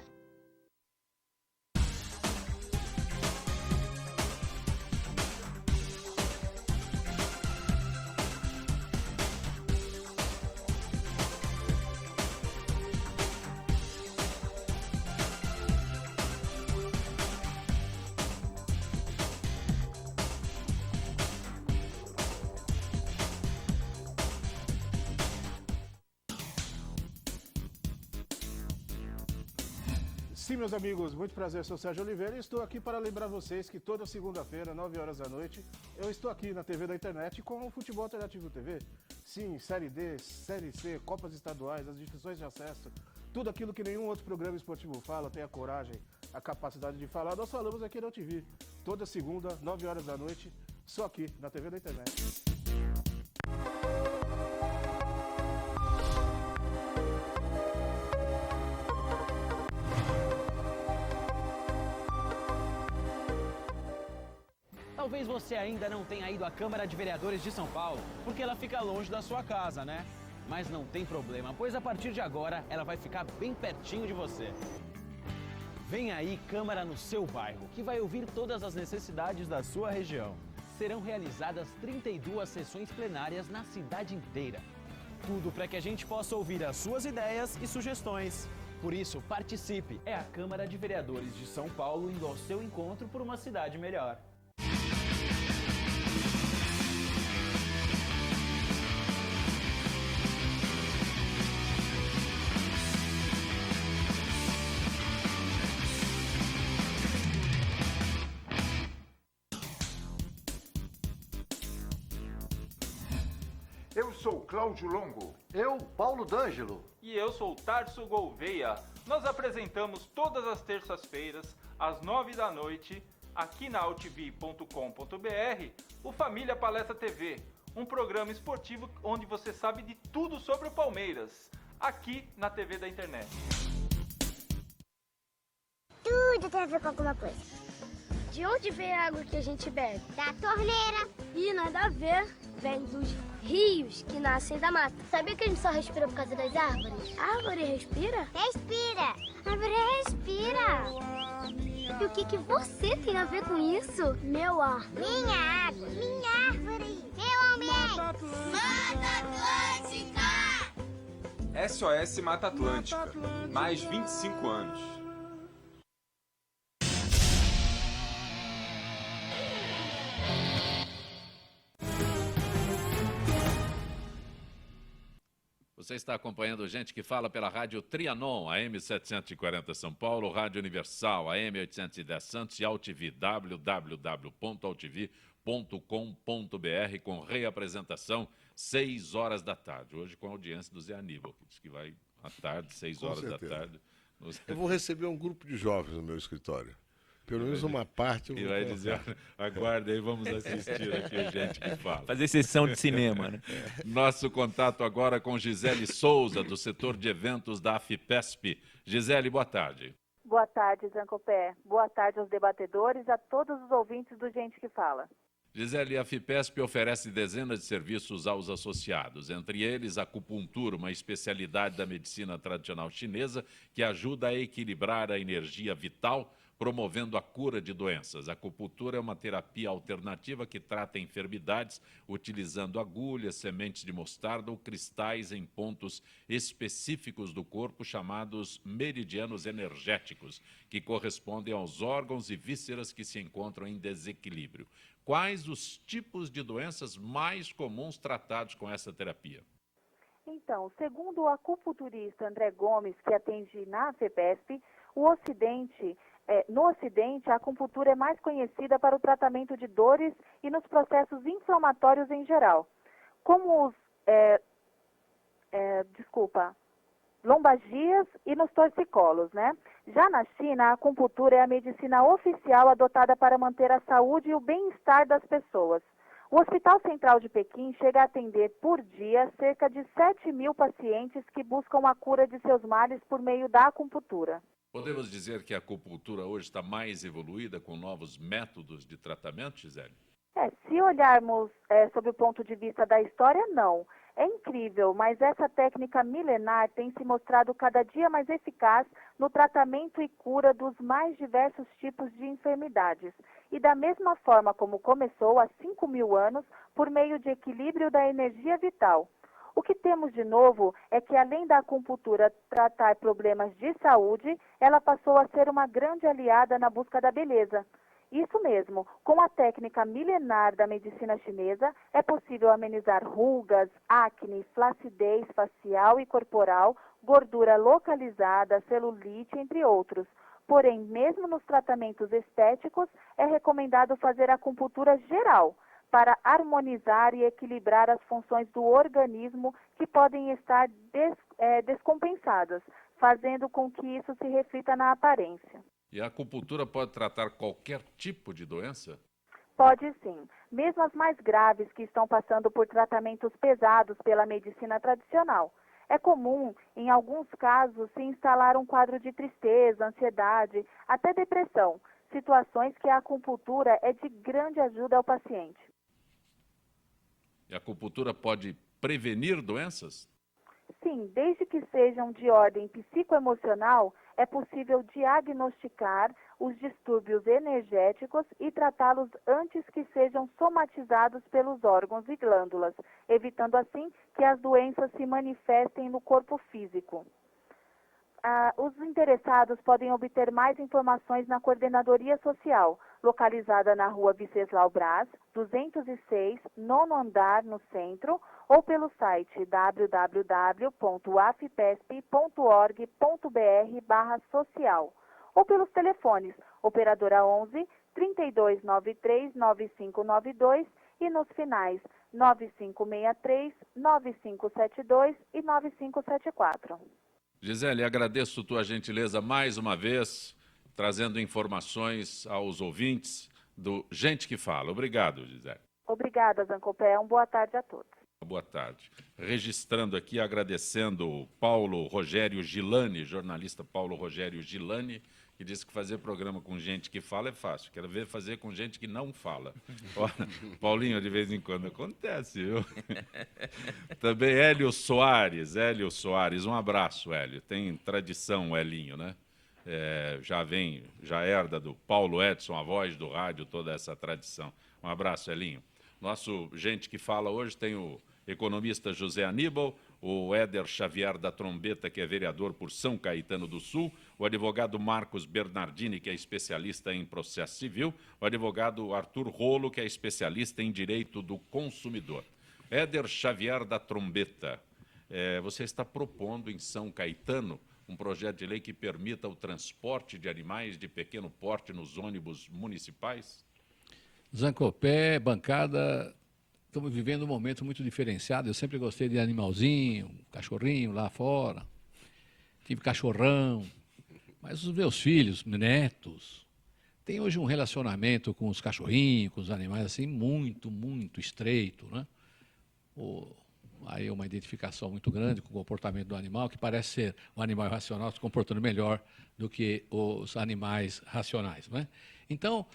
Speaker 7: Sim, meus amigos, muito prazer, eu sou o Sérgio Oliveira e estou aqui para lembrar vocês que toda segunda-feira, 9 horas da noite, eu estou aqui na TV da internet com o Futebol Alternativo TV. Sim, Série D, Série C, Copas Estaduais, as divisões de acesso, tudo aquilo que nenhum outro programa esportivo fala, tem a coragem, a capacidade de falar, nós falamos aqui na TV. Toda segunda, 9 horas da noite, só aqui na TV da internet.
Speaker 8: Talvez você ainda não tenha ido à Câmara de Vereadores de São Paulo, porque ela fica longe da sua casa, né? Mas não tem problema, pois a partir de agora ela vai ficar bem pertinho de você. Vem aí Câmara no seu bairro, que vai ouvir todas as necessidades da sua região. Serão realizadas 32 sessões plenárias na cidade inteira. Tudo para que a gente possa ouvir as suas ideias e sugestões. Por isso, participe! É a Câmara de Vereadores de São Paulo indo ao seu encontro por uma cidade melhor.
Speaker 9: Eu sou Cláudio Longo.
Speaker 10: Eu, Paulo D'Angelo.
Speaker 11: E eu sou Tarso Gouveia. Nós apresentamos todas as terças-feiras, às 9 da noite, aqui na altv.com.br, o Família Palestra TV, um programa esportivo onde você sabe de tudo sobre o Palmeiras, aqui na TV da internet.
Speaker 6: Tudo tem a ver com alguma coisa. De onde vem a água que a gente bebe? Da torneira. E nada a ver, vem dos rios que nascem da mata. Sabia que a gente só respira por causa das árvores? A árvore respira? Respira. A árvore respira. E o que você tem a ver com isso? Meu ar. Minha água. Minha árvore. Meu ambiente. Mata Atlântica.
Speaker 12: SOS Mata Atlântica. Mais 25 anos.
Speaker 1: Você está acompanhando Gente que Fala pela Rádio Trianon, AM 740 São Paulo, Rádio Universal, AM 810 Santos e AltV, www.altv.com.br, com reapresentação, 6 horas da tarde. Hoje com a audiência do Zé Aníbal, que diz que vai à tarde, 6
Speaker 2: Com
Speaker 1: horas
Speaker 2: certeza.
Speaker 1: da tarde.
Speaker 2: Eu vou receber um grupo de jovens no meu escritório. Pelo menos uma parte eu
Speaker 1: E
Speaker 2: vou
Speaker 1: vai
Speaker 2: colocar.
Speaker 1: dizer, aguarde aí, vamos assistir aqui a gente que fala.
Speaker 3: Fazer sessão de cinema, né?
Speaker 1: Nosso contato agora com Gisele Souza, do setor de eventos da AFIPESP. Gisele, boa tarde.
Speaker 13: Boa tarde, Zancopé. Boa tarde aos debatedores, a todos os ouvintes do Gente que Fala.
Speaker 1: Gisele, a AFIPESP oferece dezenas de serviços aos associados, entre eles a acupuntura, uma especialidade da medicina tradicional chinesa que ajuda a equilibrar a energia vital, promovendo a cura de doenças. A acupuntura é uma terapia alternativa que trata enfermidades utilizando agulhas, sementes de mostarda ou cristais em pontos específicos do corpo chamados meridianos energéticos, que correspondem aos órgãos e vísceras que se encontram em desequilíbrio. Quais os tipos de doenças mais comuns tratados com essa terapia?
Speaker 13: Então, segundo o acupunturista André Gomes, que atende na AFIPESP, no Ocidente, a acupuntura é mais conhecida para o tratamento de dores e nos processos inflamatórios em geral, como os lombalgias e nos torcicolos, né? Já na China, a acupuntura é a medicina oficial adotada para manter a saúde e o bem-estar das pessoas. O Hospital Central de Pequim chega a atender por dia cerca de 7.000 pacientes que buscam a cura de seus males por meio da acupuntura.
Speaker 1: Podemos dizer que a acupuntura hoje está mais evoluída com novos métodos de tratamento, Gisele?
Speaker 13: Se olharmos sob o ponto de vista da história, não. É incrível, mas essa técnica milenar tem se mostrado cada dia mais eficaz no tratamento e cura dos mais diversos tipos de enfermidades. E da mesma forma como começou há 5.000 anos, por meio de equilíbrio da energia vital. O que temos de novo é que, além da acupuntura tratar problemas de saúde, ela passou a ser uma grande aliada na busca da beleza. Isso mesmo, com a técnica milenar da medicina chinesa, é possível amenizar rugas, acne, flacidez facial e corporal, gordura localizada, celulite, entre outros. Porém, mesmo nos tratamentos estéticos, é recomendado fazer acupuntura geral, para harmonizar e equilibrar as funções do organismo que podem estar descompensadas, fazendo com que isso se reflita na aparência.
Speaker 1: E a acupuntura pode tratar qualquer tipo de doença?
Speaker 13: Pode sim, mesmo as mais graves que estão passando por tratamentos pesados pela medicina tradicional. É comum, em alguns casos, se instalar um quadro de tristeza, ansiedade, até depressão, situações que a acupuntura é de grande ajuda ao paciente.
Speaker 1: E a acupuntura pode prevenir doenças?
Speaker 13: Sim, desde que sejam de ordem psicoemocional, é possível diagnosticar os distúrbios energéticos e tratá-los antes que sejam somatizados pelos órgãos e glândulas, evitando assim que as doenças se manifestem no corpo físico. Os interessados podem obter mais informações na Coordenadoria Social, localizada na Rua Venceslau Braz, 206, nono andar, no centro, ou pelo site www.afipesp.org.br/social, ou pelos telefones operadora 11 3293 9592 e nos finais 9563, 9572 e 9574.
Speaker 1: Gisele, agradeço tua gentileza mais uma vez, trazendo informações aos ouvintes do Gente que Fala. Obrigado, Gisele.
Speaker 13: Obrigada, Zancopé. Boa tarde a todos.
Speaker 1: Boa tarde. Registrando aqui, agradecendo o Paulo Rogério Gilani, jornalista Paulo Rogério Gilani, que disse que fazer programa com gente que fala é fácil. Quero ver fazer com gente que não fala. Ó, Paulinho, de vez em quando acontece, viu? Também Hélio Soares, um abraço, Hélio. Tem tradição, Helinho, né? Já herda do Paulo Edson, a voz do rádio, toda essa tradição. Um abraço, Helinho. Nosso Gente que Fala hoje tem o economista José Aníbal, o Éder Xavier da Trombeta, que é vereador por São Caetano do Sul, o advogado Marcos Bernardini, que é especialista em processo civil, o advogado Arthur Rolo, que é especialista em direito do consumidor. Éder Xavier da Trombeta, você está propondo em São Caetano um projeto de lei que permita o transporte de animais de pequeno porte nos ônibus municipais?
Speaker 4: Zancopé, bancada, estamos vivendo um momento muito diferenciado. Eu sempre gostei de animalzinho, cachorrinho lá fora. Tive cachorrão. Mas os meus filhos, netos, têm hoje um relacionamento com os cachorrinhos, com os animais, assim, muito, muito estreito, né? Aí uma identificação muito grande com o comportamento do animal, que parece ser um animal racional se comportando melhor do que os animais racionais, né? Então,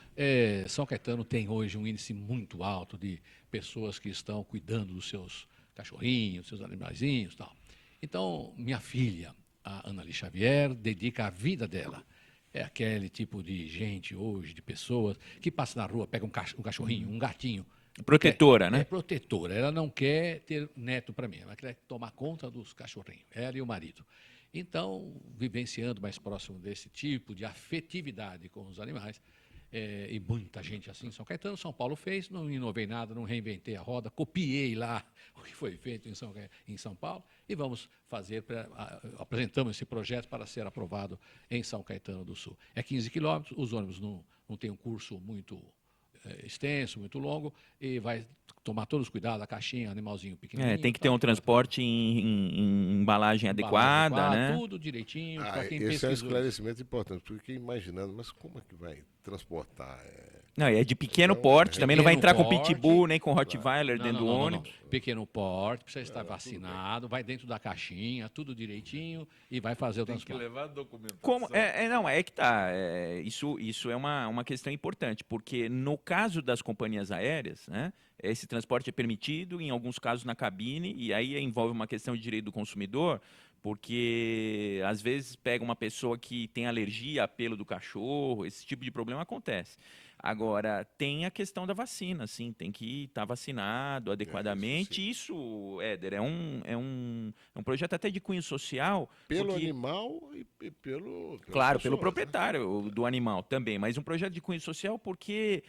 Speaker 4: São Caetano tem hoje um índice muito alto de pessoas que estão cuidando dos seus cachorrinhos, seus animaizinhos e tal. Então, minha filha, a Ana Lee Xavier, dedica a vida dela. É aquele tipo de gente hoje, de pessoas, que passa na rua, pega um cachorrinho, um gatinho.
Speaker 3: Protetora, né?
Speaker 4: É protetora. Ela não quer ter neto para mim, ela quer tomar conta dos cachorrinhos, ela e o marido. Então, vivenciando mais próximo desse tipo de afetividade com os animais, e muita gente assim em São Caetano, São Paulo fez, não inovei nada, não reinventei a roda, copiei lá o que foi feito em São Paulo e vamos fazer, apresentamos esse projeto para ser aprovado em São Caetano do Sul. É 15 quilômetros, os ônibus não têm um curso muito extenso, muito longo, e vai tomar todos os cuidados, a caixinha, animalzinho pequenininho.
Speaker 3: Tem que ter um transporte em embalagem adequada, né?
Speaker 4: Tudo direitinho. Quem
Speaker 2: esse é um esclarecimento importante, porque eu fiquei imaginando, mas como é que vai transportar?
Speaker 3: Não, é de pequeno porte, também não vai entrar com pitbull, nem com Rottweiler dentro do ônibus.
Speaker 4: Pequeno porte, precisa estar vacinado, vai dentro da caixinha, tudo direitinho, e vai fazer o transporte.
Speaker 1: Tem que levar documentação.
Speaker 3: Não, é que tá. Isso é uma questão importante, porque no caso das companhias aéreas, né, esse transporte é permitido, em alguns casos na cabine, e aí envolve uma questão de direito do consumidor, porque às vezes pega uma pessoa que tem alergia a pelo do cachorro, esse tipo de problema acontece. Agora, tem a questão da vacina, sim, tem que estar vacinado adequadamente. Isso, Éder, é um projeto até de cunho social.
Speaker 2: Pelo animal e pelo...
Speaker 3: Claro, pelo proprietário do animal também, mas um projeto de cunho social porque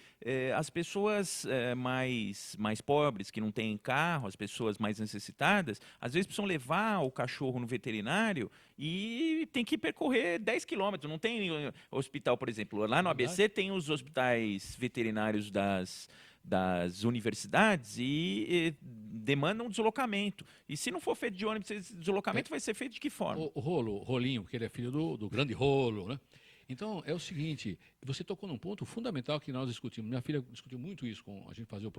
Speaker 3: as pessoas mais pobres, que não têm carro, as pessoas mais necessitadas, às vezes precisam levar o cachorro no veterinário e tem que percorrer 10 quilômetros. Não tem hospital, por exemplo. Lá no ABC tem os hospitais veterinários das universidades e demandam um deslocamento. E se não for feito de ônibus, esse deslocamento vai ser feito de que forma?
Speaker 4: O Rolinho, que ele é filho do grande Rolo, né? Então, é o seguinte, você tocou num ponto fundamental que nós discutimos. Minha filha discutiu muito isso com a gente fazer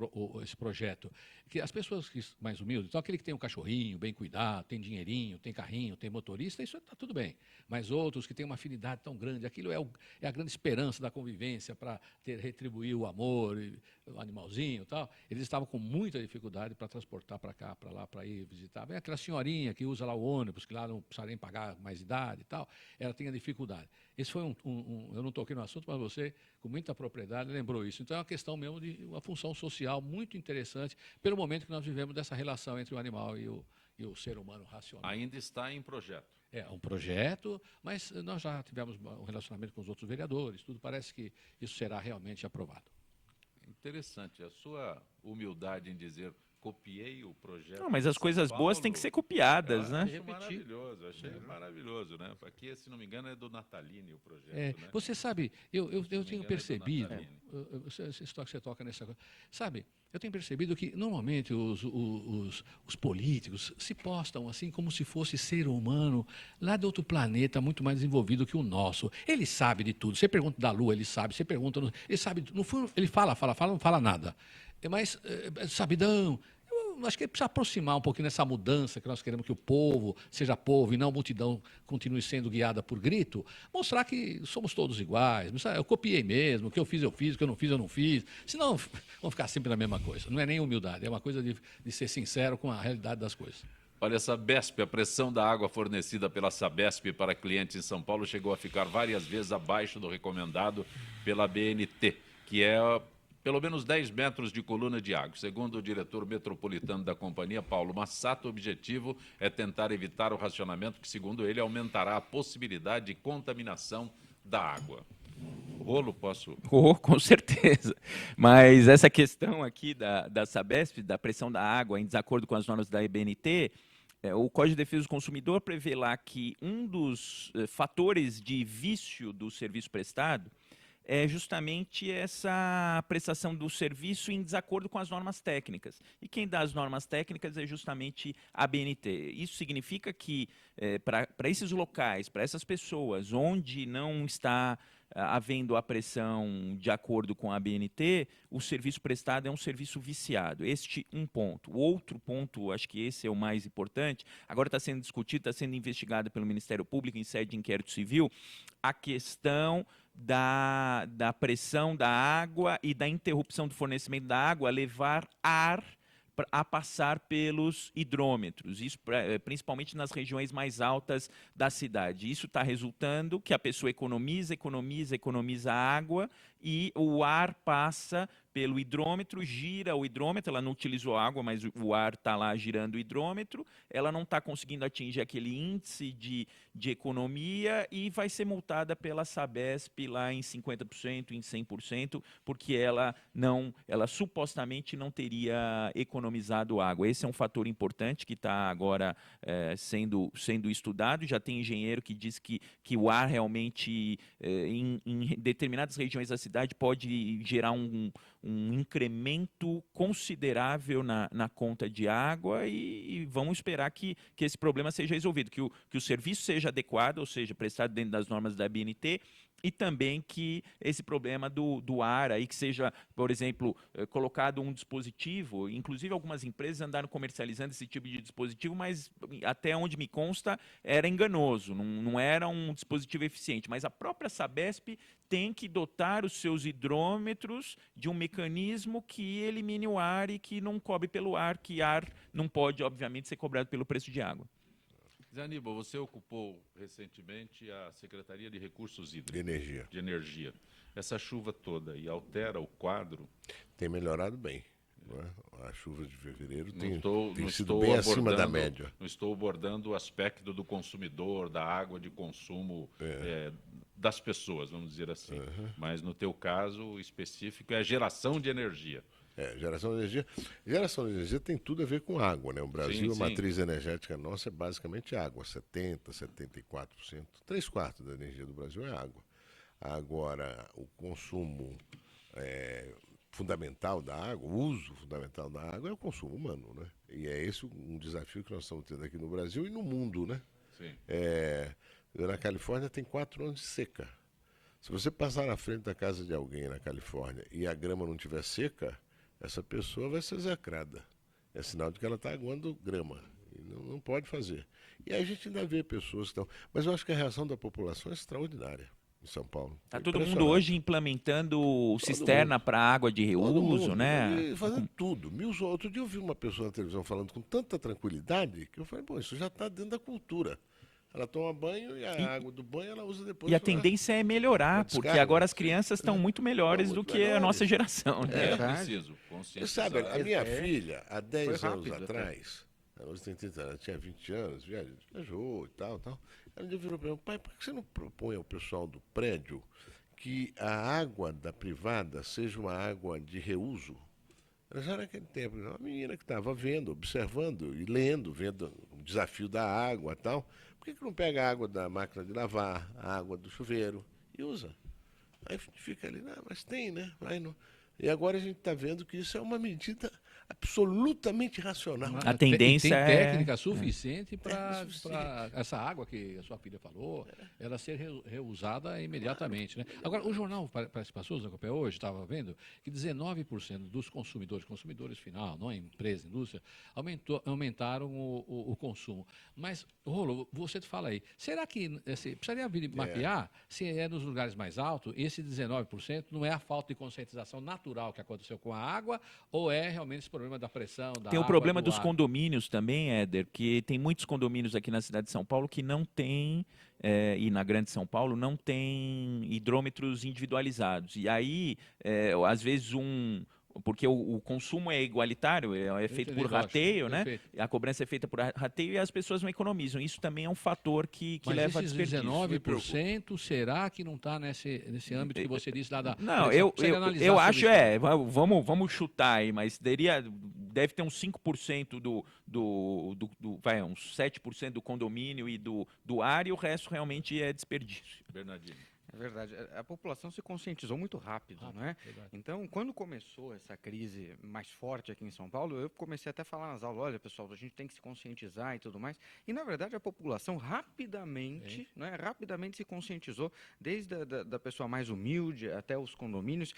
Speaker 4: esse projeto. Que as pessoas mais humildes, então aquele que tem um cachorrinho bem cuidado, tem dinheirinho, tem carrinho, tem motorista, isso está tudo bem. Mas outros que têm uma afinidade tão grande, aquilo é a grande esperança da convivência para retribuir o amor, o animalzinho e tal. Eles estavam com muita dificuldade para transportar para cá, para lá, para ir visitar. Vem aquela senhorinha que usa lá o ônibus, que lá não precisa nem pagar mais idade e tal, ela tinha dificuldade. Esse foi eu não toquei no assunto, mas você, com muita propriedade, lembrou isso. Então, é uma questão mesmo de uma função social muito interessante pelo momento que nós vivemos dessa relação entre o animal e o ser humano racional.
Speaker 1: Ainda está em projeto.
Speaker 4: É um projeto, mas nós já tivemos um relacionamento com os outros vereadores, tudo parece que isso será realmente aprovado.
Speaker 1: Interessante, a sua humildade em dizer... copiei o projeto.
Speaker 3: Não, mas as coisas boas têm que ser copiadas, né?
Speaker 1: Achei maravilhoso, né? Aqui, se não me engano, é do Natalini o projeto, né?
Speaker 4: Você sabe, eu tenho percebido, você toca nessa coisa, sabe, eu tenho percebido que normalmente os políticos se postam assim como se fosse ser humano lá de outro planeta muito mais desenvolvido que o nosso. Ele sabe de tudo. Você pergunta da Lua, ele sabe. Você pergunta, ele sabe, no fundo, ele fala, não fala nada. Mas, sabidão, eu acho que precisa aproximar um pouquinho dessa mudança que nós queremos que o povo seja povo e não a multidão continue sendo guiada por grito, mostrar que somos todos iguais. Eu copiei mesmo, o que eu fiz, o que eu não fiz. Senão, vamos ficar sempre na mesma coisa. Não é nem humildade, é uma coisa de ser sincero com a realidade das coisas.
Speaker 1: Olha, Sabesp, a pressão da água fornecida pela Sabesp para clientes em São Paulo chegou a ficar várias vezes abaixo do recomendado pela BNT, que é... pelo menos 10 metros de coluna de água. Segundo o diretor metropolitano da companhia, Paulo Massato, o objetivo é tentar evitar o racionamento que, segundo ele, aumentará a possibilidade de contaminação da água. Rolo, posso?
Speaker 3: Com certeza. Mas essa questão aqui da Sabesp, da pressão da água em desacordo com as normas da EBNT, o Código de Defesa do Consumidor prevê lá que um dos fatores de vício do serviço prestado é justamente essa prestação do serviço em desacordo com as normas técnicas. E quem dá as normas técnicas é justamente a ABNT. Isso significa que, para esses locais, para essas pessoas, onde não está havendo a pressão de acordo com a ABNT, o serviço prestado é um serviço viciado. Este um ponto. O outro ponto, acho que esse é o mais importante, agora está sendo discutido, está sendo investigado pelo Ministério Público em sede de inquérito civil, a questão da pressão da água e da interrupção do fornecimento da água levar ar a passar pelos hidrômetros, isso principalmente nas regiões mais altas da cidade. Isso está resultando que a pessoa economiza água e o ar passa pelo hidrômetro, gira o hidrômetro, ela não utilizou água, mas o ar está lá girando o hidrômetro, ela não está conseguindo atingir aquele índice de economia e vai ser multada pela Sabesp lá em 50%, em 100%, porque ela supostamente não teria economizado água. Esse é um fator importante que está agora sendo estudado. Já tem engenheiro que diz que o ar realmente, em determinadas regiões da cidade, pode gerar um incremento considerável na conta de água e vamos esperar que esse problema seja resolvido, que o serviço seja adequado, ou seja, prestado dentro das normas da ABNT, e também que esse problema do ar aí, que seja, por exemplo, colocado um dispositivo, inclusive algumas empresas andaram comercializando esse tipo de dispositivo, mas até onde me consta era enganoso, não era um dispositivo eficiente, mas a própria Sabesp tem que dotar os seus hidrômetros de um mecanismo que elimine o ar e que não cobre pelo ar, que ar não pode, obviamente, ser cobrado pelo preço de água.
Speaker 1: Zé Aníbal, você ocupou recentemente a Secretaria de Recursos Hídricos.
Speaker 2: De Energia.
Speaker 1: Essa chuva toda e altera o quadro?
Speaker 2: Tem melhorado bem. Não é? A chuva de fevereiro tem sido
Speaker 1: estou
Speaker 2: bem acima da média.
Speaker 1: Não estou abordando o aspecto do consumidor, da água de consumo das pessoas, vamos dizer assim. Mas no teu caso específico é a geração de energia.
Speaker 2: Geração de energia. Geração de energia tem tudo a ver com água, né? O Brasil,
Speaker 1: sim.
Speaker 2: A matriz energética nossa é basicamente água, 70%, 74%. 3/4 da energia do Brasil é água. Agora, o consumo fundamental da água, o uso fundamental da água é o consumo humano, né? E é esse um desafio que nós estamos tendo aqui no Brasil e no mundo, né?
Speaker 1: Sim.
Speaker 2: Na Califórnia tem 4 anos de seca. Se você passar na frente da casa de alguém na Califórnia e a grama não estiver seca, essa pessoa vai ser execrada. É sinal de que ela está aguando grama. E não pode fazer. E aí a gente ainda vê pessoas que estão... Mas eu acho que a reação da população é extraordinária em São Paulo.
Speaker 3: Está todo mundo hoje implementando cisterna para água de reuso, né?
Speaker 2: Fazendo tudo. Outro dia eu vi uma pessoa na televisão falando com tanta tranquilidade que eu falei, isso já está dentro da cultura. Ela toma banho e a água do banho ela usa depois.
Speaker 3: E a tendência é melhorar, porque agora as crianças estão muito melhores do que a nossa geração. Né?
Speaker 1: Preciso.
Speaker 2: Você sabe, a minha filha, há 10 anos atrás, ela hoje tem 30 anos, ela tinha 20 anos, viajou e tal. Ela virou para mim, pai, por que você não propõe ao pessoal do prédio que a água da privada seja uma água de reuso? Ela já naquele tempo, uma menina que estava vendo, observando e lendo, vendo o desafio da água e tal. Por que não pega a água da máquina de lavar, a água do chuveiro e usa? Aí fica ali, mas tem, né? E agora a gente está vendo que isso é uma medida absolutamente racional.
Speaker 3: A tendência
Speaker 4: tem técnica suficiente para essa água que a sua filha falou, ela ser reusada imediatamente. Né? Agora, o jornal, parece que passou, hoje, estava vendo que 19% dos consumidores final, não é empresa, indústria, aumentaram o consumo. Mas, Rolo, você fala aí, será que precisaria mapear se é nos lugares mais altos, esse 19% não é a falta de conscientização natural que aconteceu com a água, ou é realmente esse problema da pressão da água?
Speaker 3: Tem o problema dos condomínios também, Éder, que tem muitos condomínios aqui na cidade de São Paulo que não tem, e na Grande São Paulo, não tem hidrômetros individualizados. E aí, às vezes, porque o consumo é igualitário, é feito por rateio, né? A cobrança é feita por rateio e as pessoas não economizam. Isso também é um fator que leva a desperdício.
Speaker 4: Mas esses 19%, será que não está nesse âmbito que você disse lá da...
Speaker 3: Não, eu acho, vamos chutar aí, mas deve ter uns 5% uns 7% do condomínio e do ar, e o resto realmente é desperdício.
Speaker 1: Bernardino.
Speaker 5: É verdade. A população se conscientizou muito rápido, não é?
Speaker 4: Verdade.
Speaker 5: Então, quando começou essa crise mais forte aqui em São Paulo, eu comecei até a falar nas aulas, olha, pessoal, a gente tem que se conscientizar e tudo mais. E, na verdade, a população rapidamente, né, rapidamente se conscientizou, desde da pessoa mais humilde até os condomínios.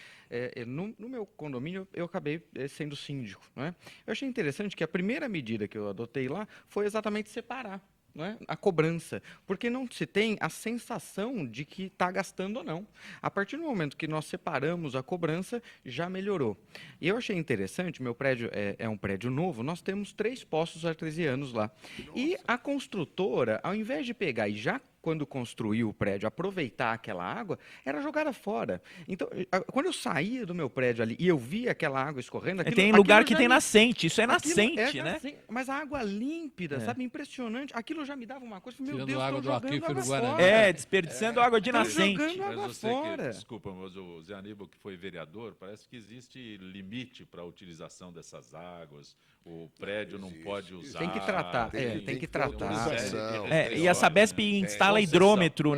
Speaker 5: No meu condomínio, eu acabei sendo síndico, não é? Eu achei interessante que a primeira medida que eu adotei lá foi exatamente separar, não é? A cobrança, porque não se tem a sensação de que está gastando ou não. A partir do momento que nós separamos a cobrança, já melhorou. E eu achei interessante, meu prédio é um prédio novo, nós temos 3 poços artesianos lá. E a construtora, ao invés de pegar e já quando construiu o prédio, aproveitar aquela água, era jogada fora. Então, quando eu saía do meu prédio ali e eu via aquela água escorrendo...
Speaker 3: Tem lugar que tem nascente, isso é nascente, né?
Speaker 5: Mas a água límpida, sabe, impressionante. Aquilo já me dava uma coisa, meu
Speaker 4: Tirando
Speaker 5: Deus,
Speaker 4: água
Speaker 5: estou
Speaker 4: do
Speaker 5: jogando
Speaker 4: aquífero
Speaker 5: água
Speaker 4: Guarani.
Speaker 5: fora.
Speaker 3: Desperdiçando água de nascente.
Speaker 5: Jogando água
Speaker 1: Mas você que,
Speaker 5: fora.
Speaker 1: desculpa, mas o Zé Aníbal, que foi vereador, parece que existe limite para a utilização dessas águas. O prédio não pode usar.
Speaker 5: Tem que tratar, tem que tratar.
Speaker 3: E a Sabesp instala hidrômetro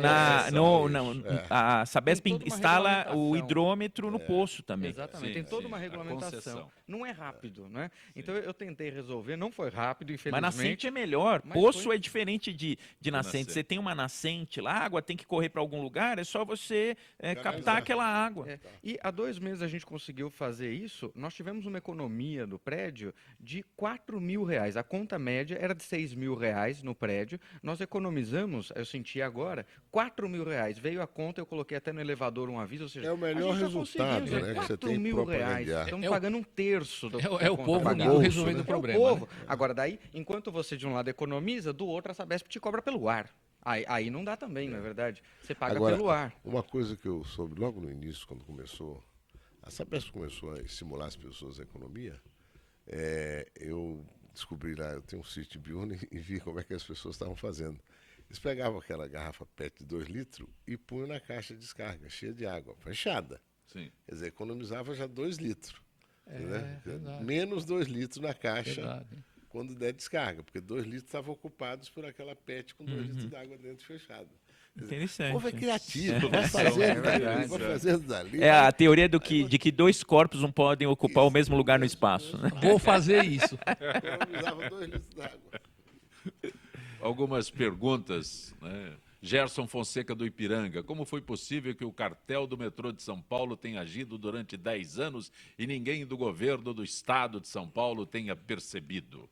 Speaker 3: a Sabesp instala o hidrômetro no poço também.
Speaker 5: Exatamente, tem toda uma regulamentação. Não é rápido, né? Então eu tentei resolver, não foi rápido, infelizmente.
Speaker 3: Mas nascente é melhor. Poço é diferente de nascente. Você tem uma nascente lá, a água tem que correr para algum lugar, é só você captar aquela água.
Speaker 5: E há 2 meses a gente conseguiu fazer isso. Nós tivemos uma economia do prédio de R$4.000. A conta média era de R$6.000 no prédio. Nós economizamos, eu senti agora, R$4.000. Veio a conta, eu coloquei até no elevador um aviso. Ou seja,
Speaker 2: é o melhor resultado, né? Que você tem
Speaker 5: R$4.000. Estamos pagando 1/3 do
Speaker 4: o povo resolvendo o problema.
Speaker 5: É o povo. Agora, daí, enquanto você de um lado economiza, do outro a Sabesp te cobra pelo ar. Aí não dá também, não é verdade? Você paga pelo ar.
Speaker 2: Uma coisa que eu soube logo no início, quando começou, a Sabesp começou a estimular as pessoas à economia, eu descobri lá, eu tenho um sítio de Biúna e vi como é que as pessoas estavam fazendo. Eles pegavam aquela garrafa PET de 2 litros e punham na caixa de descarga, cheia de água, fechada.
Speaker 1: Sim.
Speaker 2: Quer dizer, economizava já 2 litros. Né?
Speaker 4: Verdade.
Speaker 2: Menos 2 litros na caixa.
Speaker 4: Verdade.
Speaker 2: Quando der descarga, porque 2 litros estavam ocupados por aquela PET com 2 litros de água dentro fechado.
Speaker 3: Interessante.
Speaker 2: O povo é criativo, vai fazendo dali.
Speaker 3: A teoria de que 2 corpos não podem ocupar o mesmo lugar no espaço. Né?
Speaker 4: Vou fazer isso.
Speaker 2: Economizava 2 litros d'água.
Speaker 1: Algumas perguntas, né? Gerson Fonseca do Ipiranga. Como foi possível que o cartel do metrô de São Paulo tenha agido durante 10 anos e ninguém do governo do estado de São Paulo tenha percebido?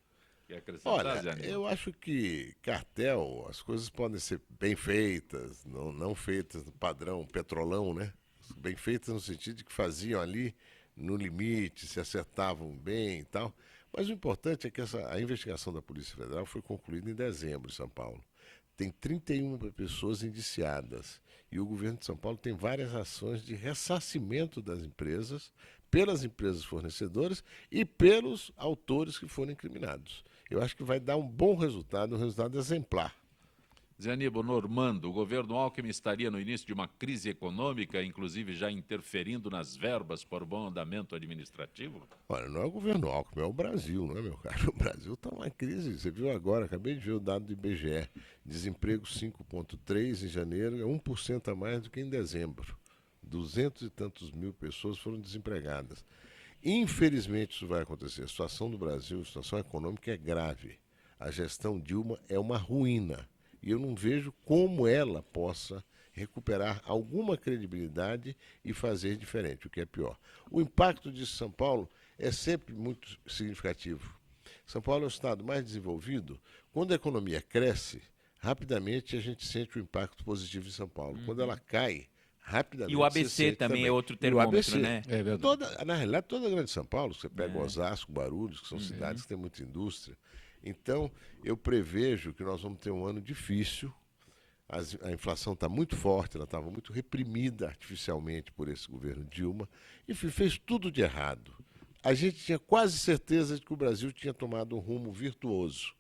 Speaker 1: Quer acrescentar,
Speaker 2: Olha,
Speaker 1: Zé Aníbal?
Speaker 2: eu acho que cartel, as coisas podem ser bem feitas, não feitas no padrão petrolão, né? Bem feitas no sentido de que faziam ali no limite, se acertavam bem e tal. Mas o importante é que a investigação da Polícia Federal foi concluída em dezembro em São Paulo. Tem 31 pessoas indiciadas e o governo de São Paulo tem várias ações de ressarcimento das empresas, pelas empresas fornecedoras e pelos autores que foram incriminados. Eu acho que vai dar um bom resultado, um resultado exemplar.
Speaker 1: Zé Aníbal, Normando, o governo Alckmin estaria no início de uma crise econômica, inclusive já interferindo nas verbas para o bom andamento administrativo?
Speaker 2: Olha, não é o governo Alckmin, é o Brasil, não é, meu caro? O Brasil está numa crise. Você viu agora, acabei de ver o dado do IBGE. Desemprego 5,3% em janeiro, é 1% a mais do que em dezembro. 200 e tantos mil pessoas foram desempregadas. Infelizmente isso vai acontecer. A situação do Brasil, a situação econômica é grave. A gestão Dilma é uma ruína. E eu não vejo como ela possa recuperar alguma credibilidade e fazer diferente, o que é pior. O impacto disso em São Paulo é sempre muito significativo. São Paulo é o estado mais desenvolvido. Quando a economia cresce, rapidamente a gente sente o impacto positivo em São Paulo. Quando ela cai, rapidamente.
Speaker 3: E o ABC também é outro termômetro, né?
Speaker 2: É verdade. Na realidade, toda a grande São Paulo, você pega Osasco, Guarulhos, que são cidades que têm muita indústria. Então, eu prevejo que nós vamos ter um ano difícil. A inflação está muito forte, ela estava muito reprimida artificialmente por esse governo Dilma. Enfim, fez tudo de errado. A gente tinha quase certeza de que o Brasil tinha tomado um rumo virtuoso,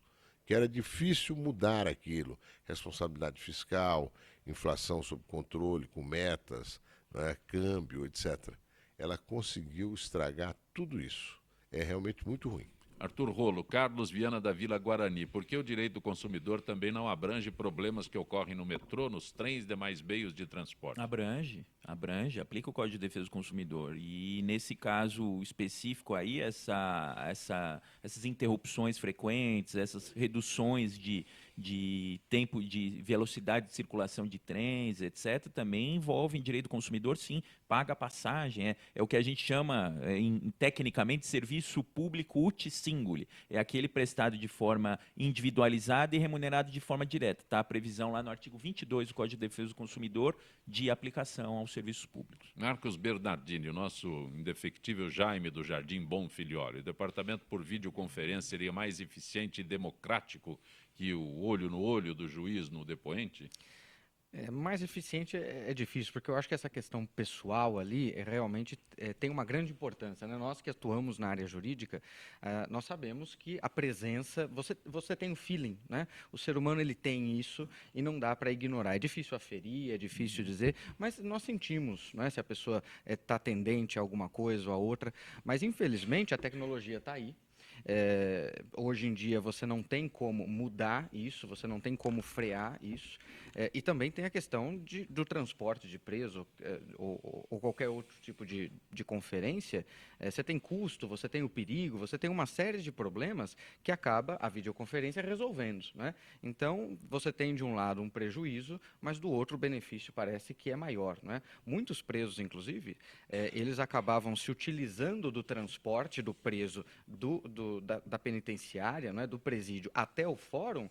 Speaker 2: que era difícil mudar aquilo. Responsabilidade fiscal, inflação sob controle, com metas, né, câmbio, etc. Ela conseguiu estragar tudo isso. É realmente muito ruim.
Speaker 1: Arthur Rolo, Carlos Viana da Vila Guarani. Por que o direito do consumidor também não abrange problemas que ocorrem no metrô, nos trens e demais meios de transporte?
Speaker 3: Abrange, aplica o Código de Defesa do Consumidor. E nesse caso específico aí, essas interrupções frequentes, essas reduções de tempo, de velocidade de circulação de trens, etc., também envolvem direito do consumidor, sim, paga a passagem. É o que a gente chama, tecnicamente, serviço público uti singuli. É aquele prestado de forma individualizada e remunerado de forma direta. Está a previsão lá no artigo 22 do Código de Defesa do Consumidor de aplicação aos serviços públicos.
Speaker 1: Marcos Bernardini, o nosso indefectível Jaime do Jardim Bom Filhório. O departamento por videoconferência seria mais eficiente e democrático que o olho no olho do juiz no depoente?
Speaker 5: Mais eficiente é difícil, porque eu acho que essa questão pessoal ali realmente tem uma grande importância, né? Nós que atuamos na área jurídica, nós sabemos que a presença, você tem um feeling, né? O ser humano ele tem isso e não dá para ignorar. É difícil aferir, é difícil dizer, mas nós sentimos, né? Se a pessoa está tendente a alguma coisa ou a outra, mas infelizmente a tecnologia está aí. Hoje em dia você não tem como mudar isso, você não tem como frear isso, e também tem a questão do transporte de preso ou qualquer outro tipo de conferência. Você tem custo, você tem o perigo, você tem uma série de problemas que acaba a videoconferência resolvendo, né? Então você tem de um lado um prejuízo, mas do outro o benefício parece que é maior, né? Muitos presos, inclusive, eles acabavam se utilizando do transporte do preso da penitenciária, né, do presídio até o fórum,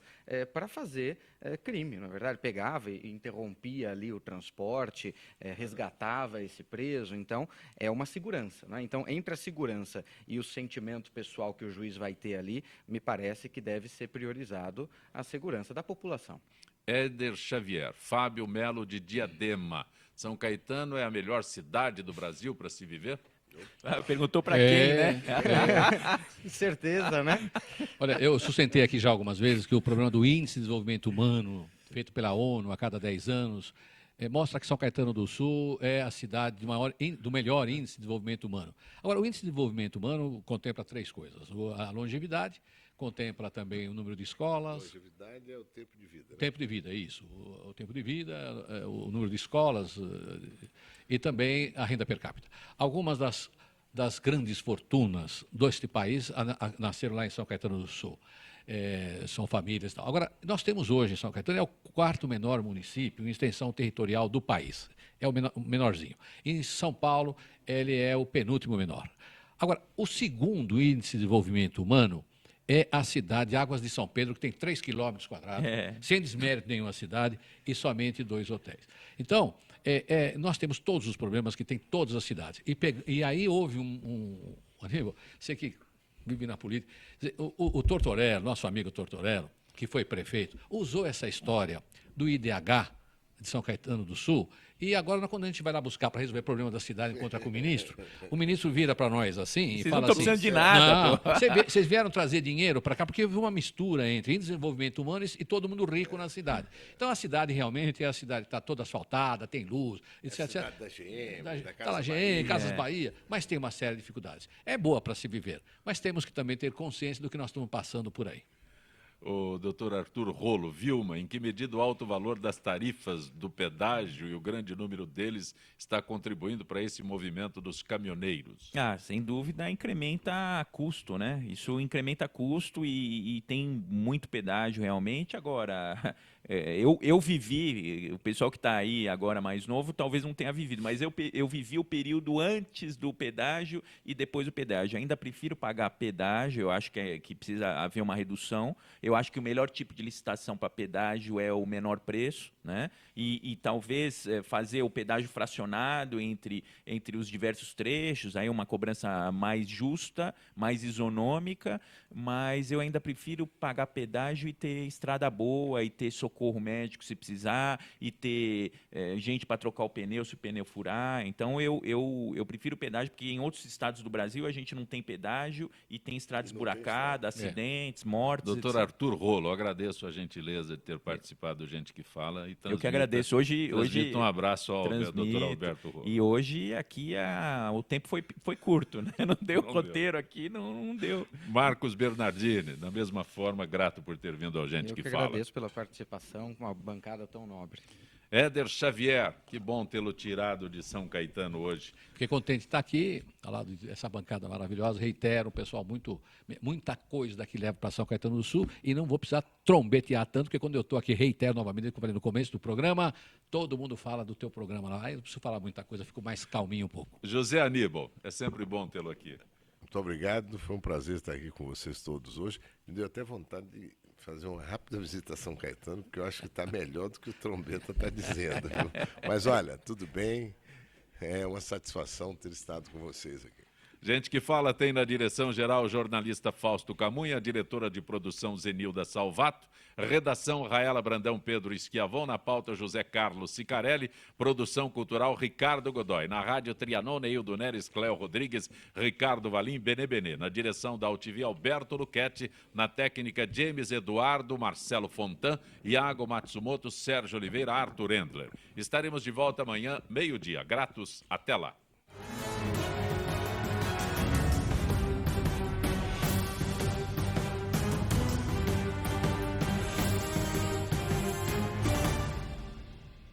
Speaker 5: para fazer crime, na verdade. Pegava e interrompia ali o transporte, resgatava esse preso. Então, é uma segurança, né? Então, entre a segurança e o sentimento pessoal que o juiz vai ter ali, me parece que deve ser priorizado a segurança da população.
Speaker 1: Éder Xavier, Fábio Melo de Diadema. São Caetano é a melhor cidade do Brasil para se viver?
Speaker 3: Perguntou para quem, né?
Speaker 5: Certeza, né?
Speaker 4: Olha, eu sustentei aqui já algumas vezes que o problema do Índice de Desenvolvimento Humano, feito pela ONU a cada 10 anos, mostra que São Caetano do Sul é a cidade do melhor índice de desenvolvimento humano. Agora, o índice de desenvolvimento humano contempla 3 coisas. A longevidade, contempla também o número de escolas.
Speaker 2: Longevidade é o tempo de vida. Né?
Speaker 4: Tempo de vida, isso. O tempo de vida, o número de escolas e também a renda per capita. Algumas das grandes fortunas deste país nasceram lá em São Caetano do Sul. São famílias e tal. Agora, nós temos hoje em São Caetano, é o 4º menor município em extensão territorial do país. É o menorzinho. Em São Paulo, ele é o penúltimo menor. Agora, o segundo índice de desenvolvimento humano é a cidade de Águas de São Pedro, que tem 3 quilômetros quadrados, sem desmérito nenhum a cidade, e somente 2 hotéis. Então, nós temos todos os problemas que tem todas as cidades. E aí houve Aníbal, você que vive na política, o Tortorello, nosso amigo Tortorello, que foi prefeito, usou essa história do IDH de São Caetano do Sul, e agora, quando a gente vai lá buscar para resolver o problema da cidade, encontrar com o ministro vira para nós assim e fala assim...
Speaker 3: Vocês não estão precisando de nada.
Speaker 4: Vocês vieram trazer dinheiro para cá, porque houve uma mistura entre desenvolvimento humano e todo mundo rico na cidade. Então, a cidade realmente é a cidade que está toda asfaltada, tem luz, etc.
Speaker 2: É a cidade da GM, da
Speaker 4: Casa Bahia. Casas Bahia, mas tem uma série de dificuldades. É boa para se viver, mas temos que também ter consciência do que nós estamos passando por aí.
Speaker 1: O doutor Arthur Rolo, Vilma, em que medida o alto valor das tarifas do pedágio e o grande número deles está contribuindo para esse movimento dos caminhoneiros?
Speaker 3: Sem dúvida, incrementa custo, né? Isso incrementa custo e tem muito pedágio realmente. Agora, eu vivi, o pessoal que está aí agora mais novo talvez não tenha vivido, mas eu vivi o período antes do pedágio e depois do pedágio. Ainda prefiro pagar pedágio, eu acho que precisa haver uma redução. Eu acho que o melhor tipo de licitação para pedágio é o menor preço, né? E talvez fazer o pedágio fracionado entre os diversos trechos, aí uma cobrança mais justa, mais isonômica, mas eu ainda prefiro pagar pedágio e ter estrada boa e ter socorro socorro médico se precisar e ter gente para trocar o pneu se o pneu furar. Então, eu prefiro pedágio, porque em outros estados do Brasil a gente não tem pedágio e tem estrada esburacada, acidentes, mortes,
Speaker 1: Doutor
Speaker 3: etc.
Speaker 1: Arthur Rolo, agradeço a gentileza de ter participado do Gente que Fala. E
Speaker 3: Eu que agradeço. Hoje
Speaker 1: um abraço ao doutor Alberto Rolo.
Speaker 3: E hoje aqui o tempo foi curto, né? Não deu roteiro aqui, não deu.
Speaker 1: Marcos Bernardini, da mesma forma, grato por ter vindo ao Gente que Fala.
Speaker 5: Eu agradeço pela participação com uma bancada tão nobre.
Speaker 1: Éder Xavier, que bom tê-lo tirado de São Caetano hoje.
Speaker 4: Fiquei contente de estar aqui, ao lado dessa bancada maravilhosa. Reitero, pessoal, muita coisa daqui leva para São Caetano do Sul e não vou precisar trombetear tanto, porque quando eu estou aqui, reitero novamente, como eu falei no começo do programa, todo mundo fala do teu programa lá. Eu não preciso falar muita coisa, fico mais calminho um pouco.
Speaker 1: José Aníbal, é sempre bom tê-lo aqui.
Speaker 2: Muito obrigado, foi um prazer estar aqui com vocês todos hoje. Me deu até vontade de fazer uma rápida visita a São Caetano, porque eu acho que está melhor do que o Trombeta está dizendo. Viu? Mas olha, tudo bem, é uma satisfação ter estado com vocês aqui.
Speaker 1: Gente que Fala tem na direção-geral o jornalista Fausto Camunha, a diretora de produção Zenilda Salvato, redação Raela Brandão, Pedro Schiavon, na pauta José Carlos Sicarelli, produção cultural Ricardo Godoy, na rádio Trianon, Neildo Neres, Cléo Rodrigues, Ricardo Valim, Benê, na direção da UTV Alberto Luquete, na técnica James Eduardo, Marcelo Fontan, Iago Matsumoto, Sérgio Oliveira, Arthur Endler. Estaremos de volta amanhã, meio-dia. Gratos, até lá.